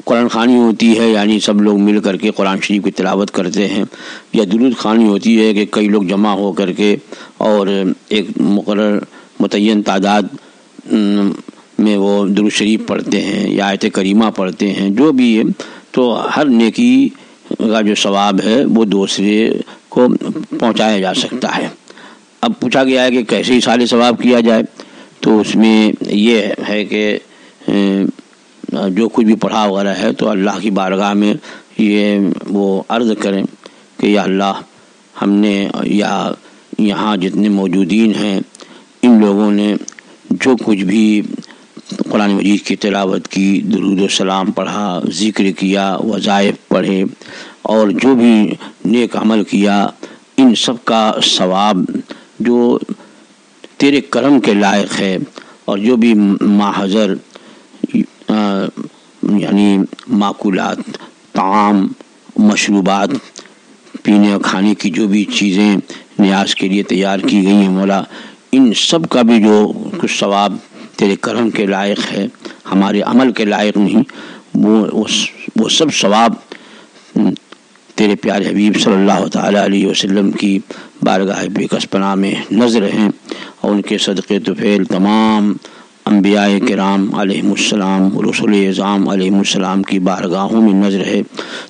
قرآن خوانی ہوتی ہے، یعنی سب لوگ مل کر کے قرآن شریف کی تلاوت کرتے ہیں، یا درود خوانی ہوتی ہے کہ کئی لوگ جمع ہو کر کے اور ایک مقرر متعین تعداد میں وہ درود شریف پڑھتے ہیں یا آیت کریمہ پڑھتے ہیں، جو بھی ہے. تو ہر نیکی کا جو ثواب ہے وہ دوسرے کو پہنچایا جا سکتا ہے. اب پوچھا گیا ہے کہ کیسے ایصال ثواب کیا جائے، تو اس میں یہ ہے کہ جو کچھ بھی پڑھا وغیرہ ہے تو اللہ کی بارگاہ میں یہ وہ عرض کریں کہ یا اللہ، ہم نے یا یہاں جتنے موجودین ہیں ان لوگوں نے جو کچھ بھی قرآن مجید کی تلاوت کی، درود و سلام پڑھا، ذکر کیا، وظائف پڑھے، اور جو بھی نیک عمل کیا، ان سب کا ثواب جو تیرے کرم کے لائق ہے، اور جو بھی ماحضر یعنی معقولات، طعام، مشروبات پینے اور کھانے کی جو بھی چیزیں نیاز کے لیے تیار کی گئی ہیں مولا، ان سب کا بھی جو کچھ ثواب تیرے کرم کے لائق ہے، ہمارے عمل کے لائق نہیں، وہ سب ثواب تیرے پیارے حبیب صلی اللہ تعالیٰ علیہ وسلم کی بارگاہ بیکس پناہ میں نظر ہیں، اور ان کے صدقے طفیل تمام انبیاء کرام علیہم السلام، رسول اعظام علیہم السلام کی بارگاہوں میں نظر ہے،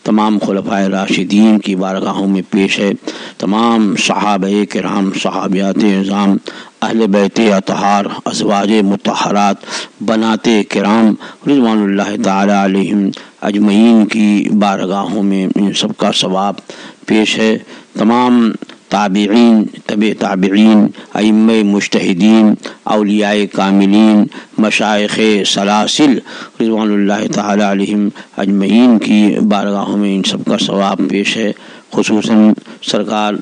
تمام خلفائے راشدین کی بارگاہوں میں پیش ہے، تمام صحابہ کرام، صحابیات اعظام، اہل بیت اطہار، ازواج مطہرات، بنات کرام رضوان اللہ تعالی علیہم اجمعین کی بارگاہوں میں ان سب کا ثواب پیش ہے، تمام تابعین، تبع تابعین، ائمہ مجتہدین، اولیاء کاملین، مشائخ سلاسل رضوان اللہ تعالی علیہم اجمعین کی بارگاہوں میں ان سب کا ثواب پیش ہے، خصوصاً سرکار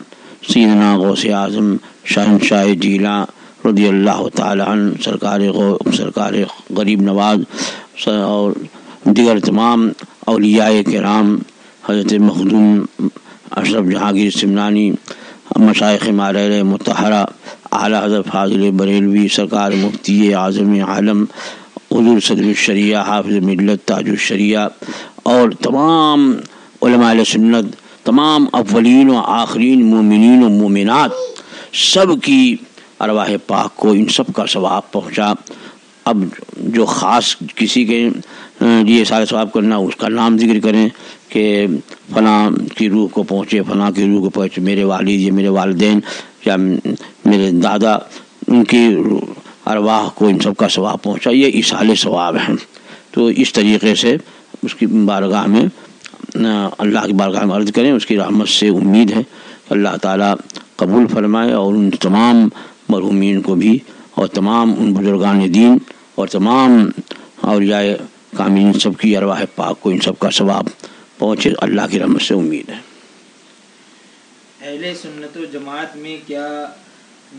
سیدنا غوث اعظم شہنشاہ جیلاں رضی اللہ تعالی عنہ، سرکار غریب نواز اور دیگر تمام اولیاء کرام، حضرت مخدوم اشرف جہانگیر سمنانی، مشائخ مارل مطہرہ، اعلیٰ حضرت فاضل بریلوی، سرکار مفتی اعظم عالم حضور صدر الشریعہ حافظ ملت تاج الشریعہ، اور تمام علماء اہل سنت، تمام اولین و آخرین مومنین و مومنات، سب کی ارواح پاک کو ان سب کا ثواب پہنچا۔ اب جو خاص کسی کے لیے سارے ثواب کرنا، اس کا نام ذکر کریں کہ فلاں کی روح کو پہنچے، فلاں کی روح کو پہنچے، میرے والد یا میرے والدین یا میرے دادا، ان کی ارواح کو ان سب کا ثواب پہنچا، یہ ایصال ثواب ہیں۔ تو اس طریقے سے اس کی بارگاہ میں، اللہ کی بارگاہ میں عرض کریں، اس کی رحمت سے امید ہے کہ اللہ تعالیٰ قبول فرمائے، اور ان تمام مرحومین کو بھی، اور تمام ان بزرگان دین اور تمام اولیاء کاملین سب کی ارواح پاک کو ان سب کا ثواب پہنچے، اللہ کی رحمت سے امید ہے۔ اہل سنت و جماعت میں کیا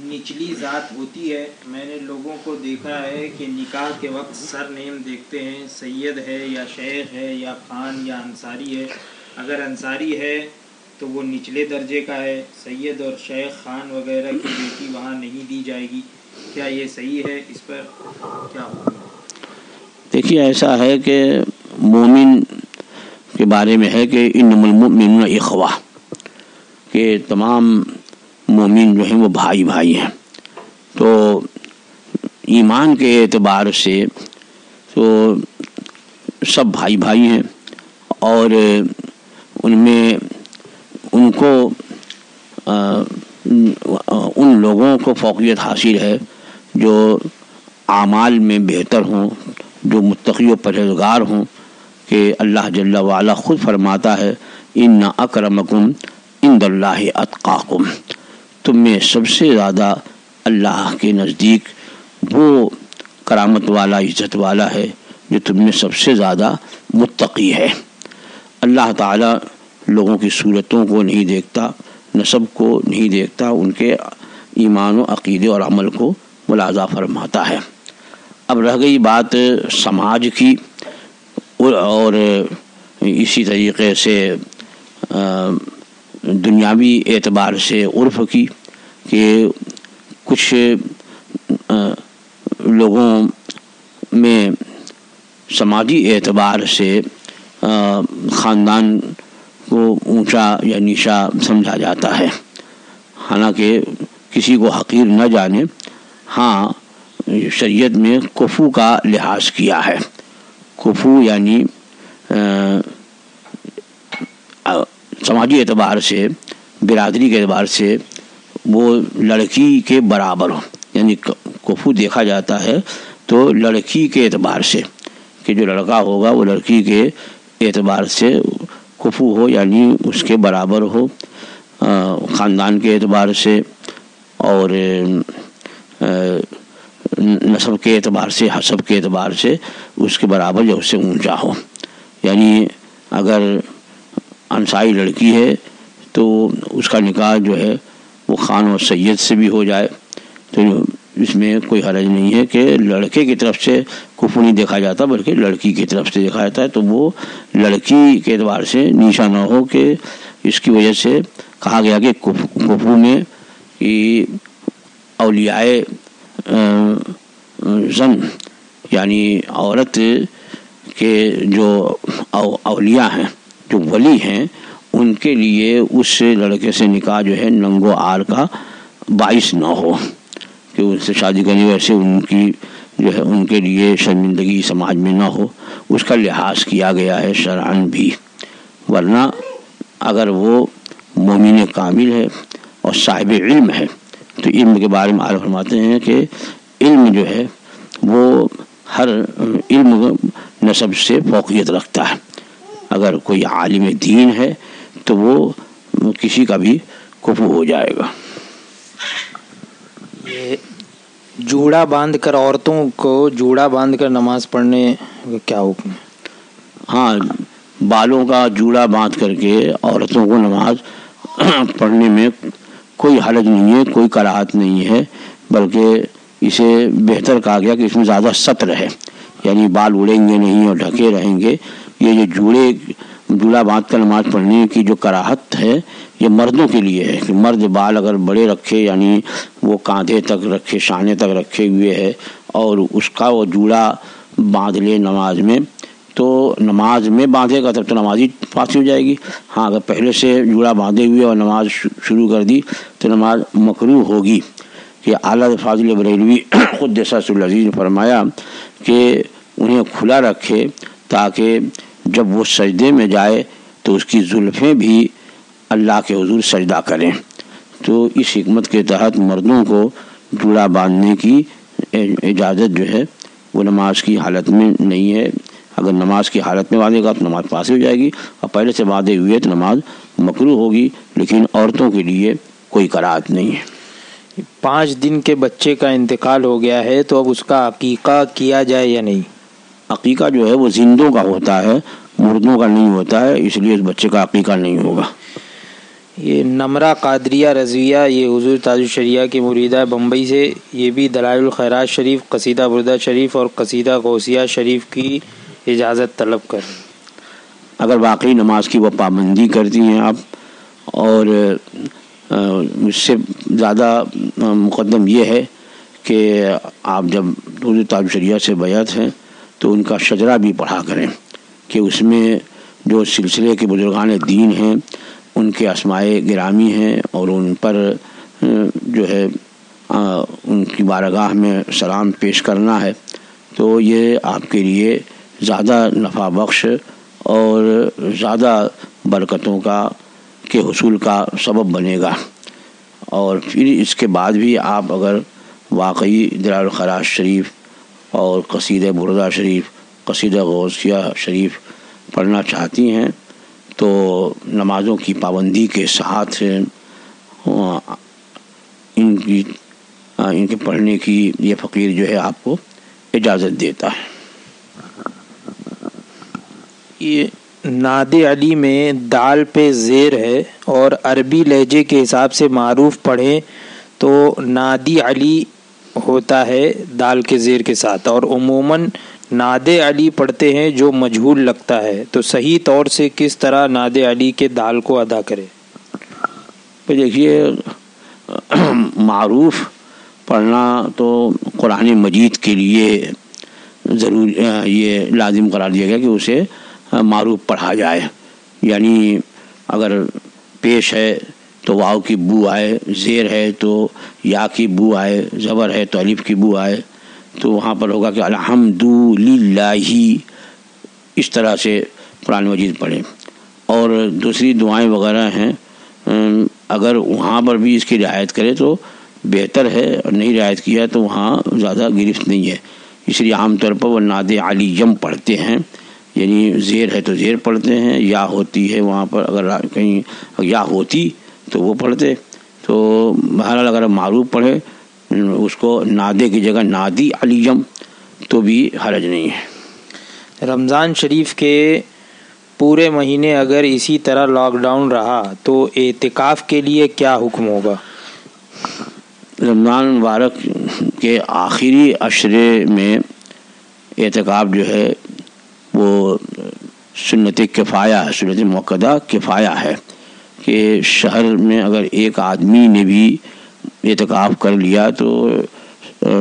نچلی ذات ہوتی ہے؟ میں نے لوگوں کو دیکھا ہے کہ نکاح کے وقت سر نیم دیکھتے ہیں، سید ہے یا شیخ ہے یا خان یا انصاری ہے۔ اگر انصاری ہے تو وہ نچلے درجے کا ہے، سید اور شیخ خان وغیرہ کی بیٹی وہاں نہیں دی جائے گی، کیا یہ صحیح ہے؟ اس پر کیا حکم ہے؟ دیکھیے، ایسا ہے کہ مومن کے بارے میں ہے کہ انما المؤمنون اخوہ، کہ تمام مومن جو ہیں وہ بھائی بھائی ہیں، تو ایمان کے اعتبار سے تو سب بھائی بھائی ہیں، اور ان میں ان کو ان لوگوں کو فوقیت حاصل ہے جو اعمال میں بہتر ہوں، جو متقی و پرہیزگار ہوں، کہ اللہ جل وعلا خود فرماتا ہے ان اکرمکم عند اللہ اتقاکم، تم میں سب سے زیادہ اللہ کے نزدیک وہ کرامت والا، عزت والا ہے جو تم میں سب سے زیادہ متقی ہے۔ اللہ تعالیٰ لوگوں کی صورتوں کو نہیں دیکھتا، نسب کو نہیں دیکھتا، ان کے ایمان و عقیدے اور عمل کو ملاحظہ فرماتا ہے۔ اب رہ گئی بات سماج کی، اور اسی طریقے سے دنیاوی اعتبار سے عرف کی، کہ کچھ لوگوں میں سماجی اعتبار سے خاندان کو اونچا یا نیچا سمجھا جاتا ہے، حالانکہ کسی کو حقیر نہ جانے۔ ہاں، شریعت میں کفو کا لحاظ کیا ہے۔ کفو یعنی سماجی اعتبار سے، برادری کے اعتبار سے وہ لڑکی کے برابر ہو، یعنی کفو دیکھا جاتا ہے تو لڑکی کے اعتبار سے، کہ جو لڑکا ہوگا وہ لڑکی کے اعتبار سے کفو ہو، یعنی اس کے برابر ہو، خاندان کے اعتبار سے اور نسب کے اعتبار سے، حسب کے اعتبار سے اس کے برابر یا اس سے اونچا ہو۔ یعنی اگر انصاری لڑکی ہے تو اس کا نکاح جو ہے وہ خان اور سید سے بھی ہو جائے، تو اس میں کوئی حرج نہیں ہے کہ لڑکے کی طرف سے کفو نہیں دیکھا جاتا، بلکہ لڑکی کی طرف سے دیکھا جاتا ہے، تو وہ لڑکی کے اعتبار سے نیچا نہ ہو کہ اس کی وجہ سے کہا گیا کہ کفو میں اولیاء زن یعنی عورت کے جو اولیاء ہیں، جو ولی ہیں، ان کے لیے اس لڑکے سے نکاح جو ہے ننگ و عار کا باعث نہ ہو کہ ان سے شادی کرنی، ویسے ان کی جو ہے ان کے لیے شرمندگی سماج میں نہ ہو، اس کا لحاظ کیا گیا ہے شرعاً بھی۔ ورنہ اگر وہ مومن کامل ہے اور صاحب علم ہے تو علم کے بارے میں عالم فرماتے ہیں کہ علم جو ہے وہ ہر علم نسب سے فوقیت رکھتا ہے۔ اگر کوئی عالم دین ہے تو وہ کسی کا بھی کفو ہو جائے گا۔ یہ جوڑا باندھ کر عورتوں کو جوڑا باندھ کر نماز پڑھنے کا کیا حکم ہے؟ ہاں، بالوں کا جوڑا باندھ کر کے عورتوں کو نماز پڑھنے میں کوئی حرج نہیں ہے، کوئی کراہت نہیں ہے، بلکہ اسے بہتر کہا گیا کہ اس میں زیادہ ستر ہے، یعنی بال اڑیں گے نہیں اور ڈھکے رہیں گے۔ یہ جو جوڑا باندھ کر نماز پڑھنے کی جو کراہت ہے یہ مردوں کے لیے ہے کہ مرد بال اگر بڑے رکھے، یعنی وہ کاندھے تک رکھے، شانے تک رکھے ہوئے ہے، اور اس کا وہ جوڑا باندھ لے نماز میں، تو نماز میں باندھے گا تب تو نماز ہی فاسد ہو جائے گی۔ ہاں، اگر پہلے سے جوڑا باندھے ہوئے اور نماز شروع کر دی تو نماز مکروہ ہوگی۔ کہ اعلیٰ فاضل بریلوی قدس سرہ العزیز نے فرمایا کہ انہیں کھلا رکھے تاکہ جب وہ سجدے میں جائے تو اس کی زلفیں بھی اللہ کے حضور سجدہ کریں۔ تو اس حکمت کے تحت مردوں کو جوڑا باندھنے کی اجازت جو ہے وہ نماز کی حالت میں نہیں ہے۔ اگر نماز کی حالت میں باندھے گا تو نماز فاسد ہو جائے گی، اور پہلے سے باندھے ہوئے تو نماز مکروہ ہوگی، لیکن عورتوں کے لیے کوئی کراہت نہیں ہے۔ 5 دن کے بچے کا انتقال ہو گیا ہے تو اب اس کا عقیقہ کیا جائے یا نہیں؟ عقیقہ جو ہے وہ زندوں کا ہوتا ہے، مردوں کا نہیں ہوتا ہے، اس لیے اس بچے کا عقیقہ نہیں ہوگا۔ یہ نمرہ قادریہ رضویہ، یہ حضور تاج الشریعہ کی مریدہ ہے بمبئی سے، یہ بھی دلائل الخیرات شریف، قصیدہ بردہ شریف اور قصیدہ غوثیہ شریف کی اجازت طلب کر۔ اگر واقعی نماز کی وہ پابندی کرتی ہیں آپ، اور اس سے زیادہ مقدم یہ ہے کہ آپ جب حضور تاج الشریعہ سے بیعت ہیں تو ان کا شجرہ بھی پڑھا کریں کہ اس میں جو سلسلے کے بزرگان دین ہیں ان کے اسماء گرامی ہیں، اور ان پر جو ہے ان کی بارگاہ میں سلام پیش کرنا ہے، تو یہ آپ کے لیے زیادہ نفع بخش اور زیادہ برکتوں کے حصول کا سبب بنے گا۔ اور پھر اس کے بعد بھی آپ اگر واقعی دلائل الخیرات شریف اور قصیدہ بردہ شریف، قصیدہ غوثیہ شریف پڑھنا چاہتی ہیں تو نمازوں کی پابندی کے ساتھ ان کے پڑھنے کی یہ فقیر جو ہے آپ کو اجازت دیتا ہے۔ یہ ناد علی میں دال پہ زیر ہے اور عربی لہجے کے حساب سے معروف پڑھیں تو نادی علی ہوتا ہے دال کے زیر کے ساتھ، اور عموماً ناد علی پڑھتے ہیں جو مجہول لگتا ہے، تو صحیح طور سے کس طرح ناد علی کے دال کو ادا کرے؟ دیکھیے، معروف پڑھنا تو قرآن مجید کے لیے ضرور یہ لازم قرار دیا گیا کہ اسے معروف پڑھا جائے، یعنی اگر پیش ہے تو واو کی بو آئے، زیر ہے تو یا کی بو آئے، زبر ہے تو الف کی بو آئے، تو وہاں پر ہوگا کہ الحمدللہ، اس طرح سے قرآن مجید پڑھیں۔ اور دوسری دعائیں وغیرہ ہیں، اگر وہاں پر بھی اس کی رعایت کرے تو بہتر ہے، اور نہیں رعایت کیا تو وہاں زیادہ گرفت نہیں ہے۔ اس لیے عام طور پر وہ ناد علیم پڑھتے ہیں، یعنی زیر ہے تو زیر پڑھتے ہیں، یا ہوتی ہے وہاں پر، اگر کہیں یا ہوتی تو وہ پڑھتے، تو بہرحال اگر معروف پڑھے اس کو نادے کی جگہ نادی علیم تو بھی حرج نہیں ہے۔ رمضان شریف کے پورے مہینے اگر اسی طرح لاک ڈاؤن رہا تو اعتکاف کے لیے کیا حکم ہوگا؟ رمضان مبارک کے آخری عشرے میں اعتکاف جو ہے وہ سنت کفایہ ہے، سنت موقدہ کفایہ ہے، کہ شہر میں اگر ایک آدمی نے بھی اعتکاف کر لیا تو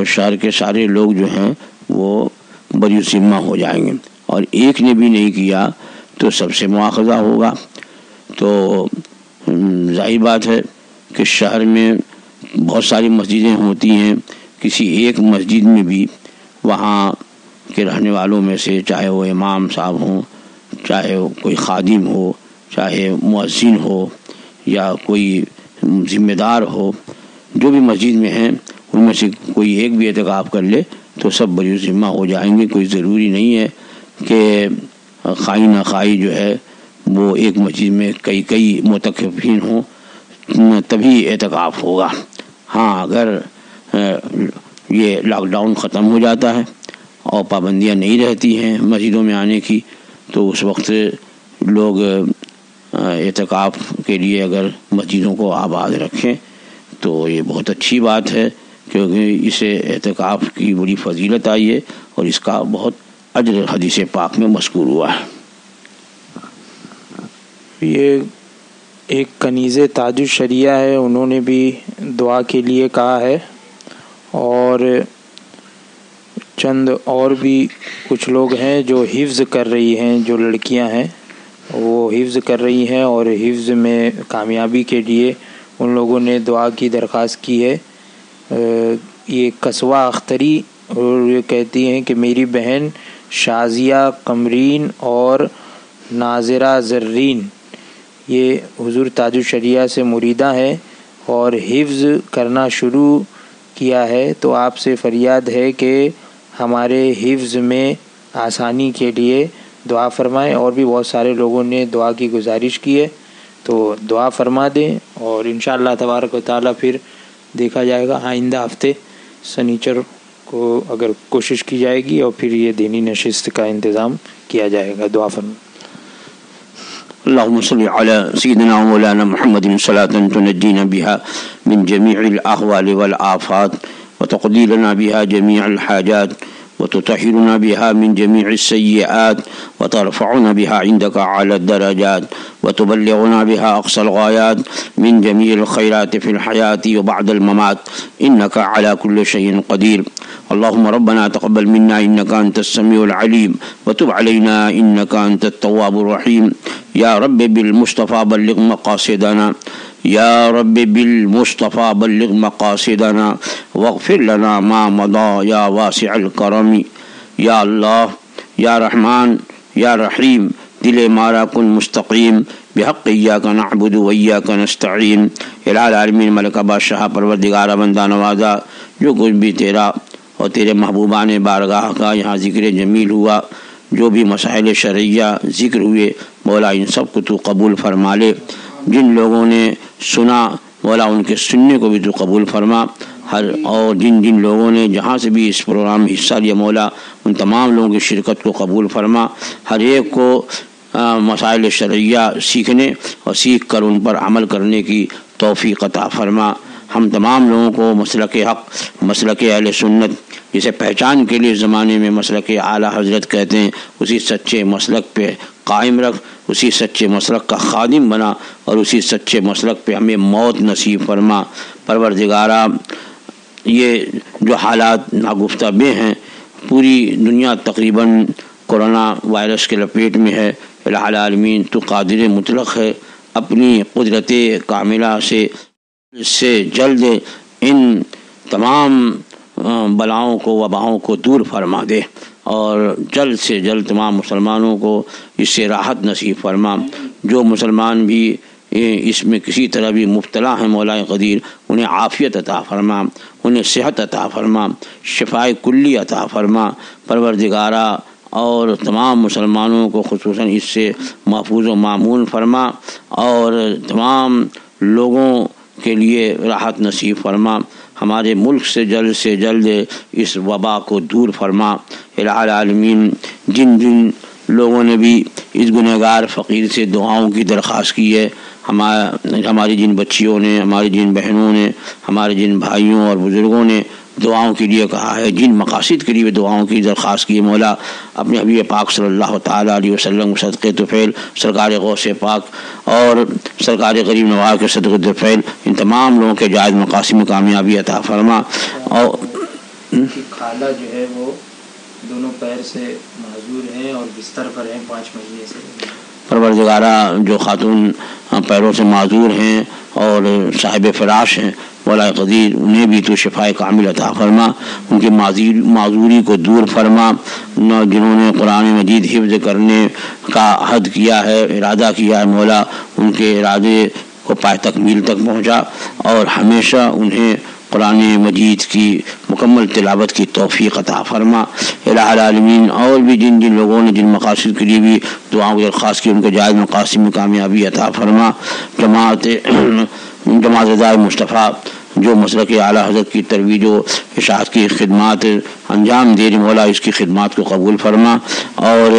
شہر کے سارے لوگ جو ہیں وہ بری ذمہ ہو جائیں گے، اور ایک نے بھی نہیں کیا تو سب سے مواخذہ ہوگا۔ تو ظاہر بات ہے کہ شہر میں بہت ساری مسجدیں ہوتی ہیں، کسی ایک مسجد میں بھی وہاں کے رہنے والوں میں سے، چاہے وہ امام صاحب ہوں، چاہے وہ کوئی خادم ہو، چاہے مؤذن ہو یا کوئی ذمہ دار ہو، جو بھی مسجد میں ہیں ان میں سے کوئی ایک بھی اعتکاف کر لے تو سب بری ذمہ ہو جائیں گے۔ کوئی ضروری نہیں ہے کہ خائی نخائی جو ہے وہ ایک مسجد میں کئی معتکفین ہوں تبھی اعتکاف ہوگا۔ ہاں، اگر یہ لاک ڈاؤن ختم ہو جاتا ہے اور پابندیاں نہیں رہتی ہیں مسجدوں میں آنے کی، تو اس وقت لوگ اعتکاف کے لیے اگر مسجدوں کو آباد رکھیں تو یہ بہت اچھی بات ہے، کیونکہ اسے اعتکاف کی بڑی فضیلت آئی ہے اور اس کا بہت اجر حدیث پاک میں مذکور ہوا ہے۔ یہ ایک کنیز تاج الشریعہ ہے، انہوں نے بھی دعا کے لیے کہا ہے، اور چند اور بھی کچھ لوگ ہیں جو حفظ کر رہی ہیں، جو لڑکیاں ہیں وہ حفظ کر رہی ہیں اور حفظ میں کامیابی کے لیے ان لوگوں نے دعا کی درخواست کی ہے۔ یہ قصوہ اختری اور یہ کہتی ہیں کہ میری بہن شازیہ قمرین اور ناظرہ زرین یہ حضور تاج الشریعہ سے مریدہ ہیں اور حفظ کرنا شروع کیا ہے، تو آپ سے فریاد ہے کہ ہمارے حفظ میں آسانی کے لیے دعا فرمائیں۔ اور بھی بہت سارے لوگوں نے دعا کی گزارش کی ہے، تو دعا فرما دیں، اور انشاءاللہ تبارک و تعالیٰ پھر دیکھا جائے گا آئندہ ہفتے سنیچر کو اگر کوشش کی جائے گی اور پھر یہ دینی نشست کا انتظام کیا جائے گا۔ دعا فرمائیں۔ اللهم صل على سيدنا ومولانا محمد صلاة تنجينا بها من جميع الأهوال والآفات وتقضي لنا بها جميع الحاجات وتطهرنا بها من جميع السيئات وترفعنا بها عندك على الدرجات وتبلغنا بها أقصى الغايات من جميع الخيرات في الحياة وبعد الممات إنك على كل شيء قدير. اللهم ربنا تقبل منا إنك أنت السميع العليم وتب علينا إنك أنت التواب الرحيم. يا رب بالمصطفى بلغ مقاصدنا، يا رب بالمصطفى بلغ مقاصدنا واغفر لنا ما مضى يا واسع الكرم. یا اللہ، یا رحمان، یا رحیم، دل مارا کن مستقیم بحق ایاک نعبد و ایاک نستعین. الہ العالمین ملکہ بادشاہ پروردگارہ بندہ نوازا، جو کچھ بھی تیرا اور تیرے محبوبان بارگاہ کا یہاں ذکر جمیل ہوا، جو بھی مسائل شرعیہ ذکر ہوئے، مولا ان سب کو تو قبول فرما لے. جن لوگوں نے سنا مولا ان کے سننے کو بھی تو قبول فرما. اور جن لوگوں نے جہاں سے بھی اس پروگرام میں حصہ لیا مولا ان تمام لوگوں کی شرکت کو قبول فرما. ہر ایک کو مسائل شرعیہ سیکھنے اور سیکھ کر ان پر عمل کرنے کی توفیق عطا فرما. ہم تمام لوگوں کو مسلک حق، مسلک اہل سنت، جسے پہچان کے لیے زمانے میں مسلک اعلیٰ حضرت کہتے ہیں، اسی سچے مسلک پہ قائم رکھ، اسی سچے مسلک کا خادم بنا اور اسی سچے مسلک پہ ہمیں موت نصیب فرما. پروردگارہ، یہ جو حالات ناگفتہ بے ہیں، پوری دنیا تقریباً کورونا وائرس کے لپیٹ میں ہے. الہ العالمین تو قادر مطلق ہے، اپنی قدرت کاملہ سے جلد ان تمام بلاؤں کو، وباؤں کو دور فرما دے اور جلد سے جلد تمام مسلمانوں کو اس سے راحت نصیب فرما. جو مسلمان بھی اس میں کسی طرح بھی مبتلا ہیں مولا قدیر، انہیں عافیت عطا فرما، انہیں صحت عطا فرما، شفائے کلی عطا فرما. پروردگارہ، اور تمام مسلمانوں کو خصوصاً اس سے محفوظ و مامون فرما اور تمام لوگوں کے لیے راحت نصیب فرما. ہمارے ملک سے جلد اس وبا کو دور فرما. الہ العالمین، جن لوگوں نے بھی اس گنہگار فقیر سے دعاؤں کی درخواست کی ہے، ہماری جن بچیوں نے، ہماری جن بہنوں نے، ہمارے جن بھائیوں اور بزرگوں نے دعاؤں کے لیے کہا ہے، جن مقاصد کے لیے دعاؤں کی درخواست کی مولا اپنے حبیب پاک صلی اللہ تعالیٰ علیہ وسلم کے صدقے طفیل، سرکار غوث پاک اور سرکار غریب نواز کے صدقے طفیل ان تمام لوگوں کے جائز مقاصد میں کامیابی عطا فرما۔ اور خالہ جو ہے وہ دونوں پیر سے معذور ہیں اور بستر پر ہیں 5 مہینے سے۔ پروردگارہ جو خاتون پیروں سے معذور ہیں اور صاحب فراش ہیں، مولا قدیر انہیں بھی تو شفائے کامل عطا فرما، ان کی معذوری کو دور فرما۔ جنہوں نے قرآن مجید حفظ کرنے کا عہد کیا ہے، ارادہ کیا ہے، مولا ان کے ارادے کو پائے تکمیل تک پہنچا اور ہمیشہ انہیں قرآن مجید کی مکمل تلاوت کی توفیق عطا فرما۔ الہ العالمین اور بھی جن جن لوگوں نے جن مقاصد کے لیے بھی دعاؤں کی درخواست کی، ان کے جائز مقاصد میں کامیابی عطا فرما۔ جماعت رضائے مصطفیٰ جو مسلک اعلیٰ حضرت کی ترویج و اشاعت کی خدمات انجام دے رہی، مولا اس کی خدمات کو قبول فرما، اور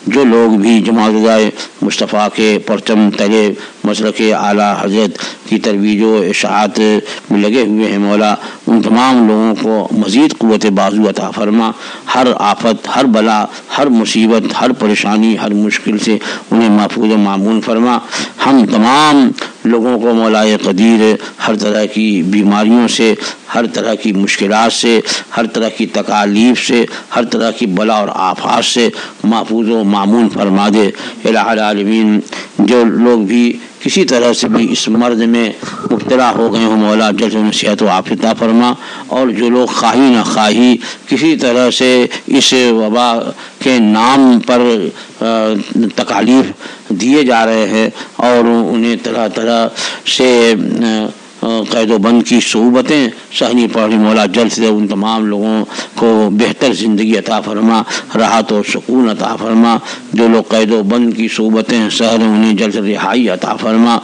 جو لوگ بھی جماعت رضائے مصطفیٰ کے پرچم تلے مسلک اعلیٰ حضرت کی ترویج و اشاعت میں لگے ہوئے ہیں، مولا ان تمام لوگوں کو مزید قوت بازو عطا فرما، ہر آفت، ہر بلا، ہر مصیبت، ہر پریشانی، ہر مشکل سے انہیں محفوظ و معمون فرما۔ ہم تمام لوگوں کو مولا قدیر ہر طرح کی بیماریوں سے، ہر طرح کی مشکلات سے، ہر طرح کی تکالیف سے، ہر طرح کی بلا اور آفات سے محفوظ و معمون فرما دے۔ الہ العالمین جو لوگ بھی کسی طرح سے بھی اس مرض میں مبتلا ہو گئے ہوں، مولا جلد انہیں صحت و عافیت عطا فرما، اور جو لوگ خواہی نہ خواہی کسی طرح سے اس وبا کے نام پر تکالیف دیے جا رہے ہیں اور انہیں طرح طرح سے قید و بند کی صعوبتیں سہنی پڑ رہی، مولا جلد سے ان تمام لوگوں کو بہتر زندگی عطا فرما، راحت و سکون عطا فرما۔ جو لوگ قید و بند کی صعوبتیں سہ رہے انہیں جلد رہائی عطا فرما،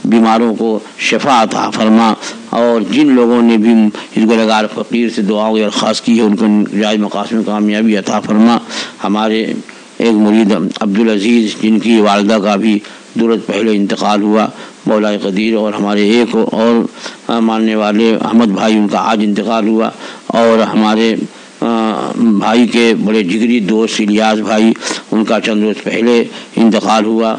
بیماروں کو شفا عطا فرما، اور جن لوگوں نے بھی اس گلہگار فقیر سے دعاؤں کی درخواست کی ہے ان کو جائز مقاصد میں کامیابی عطا فرما۔ ہمارے ایک مرید عبدالعزیز جن کی والدہ کا بھی درست پہلے انتقال ہوا، مولا قدیر، اور ہمارے ایک اور ماننے والے احمد بھائی ان کا آج انتقال ہوا، اور ہمارے بھائی کے بڑے جگری دوست الیاس بھائی ان کا چند روز پہلے انتقال ہوا۔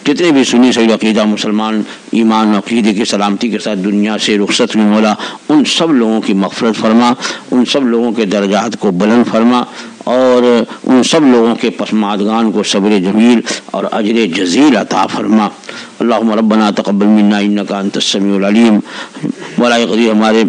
جتنے بھی سنی صحیح عقیدہ مسلمان ایمان و عقیدے کی سلامتی کے ساتھ دنیا سے رخصت ہوئے، مولا ان سب لوگوں کی مغفرت فرما، ان سب لوگوں کے درجات کو بلند فرما، اور ان سب لوگوں کے پسماندگان کو صبر جمیل اور اجر جزیل عطا فرما۔ اللہم ربنا تقبل منا انک انت السمیع العلیم۔ مولا قدیر ہمارے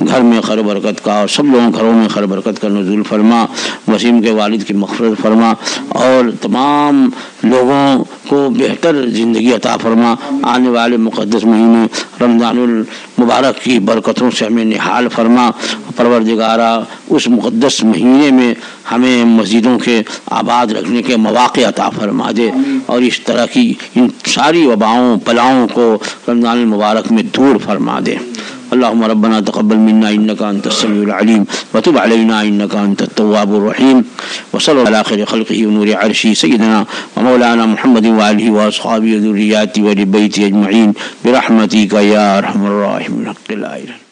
گھر میں خیر برکت کا اور سب لوگوں گھروں میں خیر برکت کا نزول فرما، وسیم کے والد کی مغفرت فرما، اور تمام لوگوں کو بہتر زندگی عطا فرما۔ آنے والے مقدس مہینے رمضان المبارک کی برکتوں سے ہمیں نہال فرما۔ پروردگارہ اس مقدس مہینے میں ہمیں مسجدوں کے آباد رکھنے کے مواقع عطا فرما دے، اور اس طرح کی ان ساری وباؤں بلاؤں کو رمضان المبارک میں دور فرما دے۔ اللہم ربنا تقبل منا انک انت السمیع العلیم وتب علینا انک انت التواب الرحیم، وصلی اللہ علی خیر خلقہ ونور عرشہ سیدنا ومولانا محمد وآلہ واصحابہ وذریاتہ وآل بیتہ اجمعین برحمتک یا ارحم الراحمین۔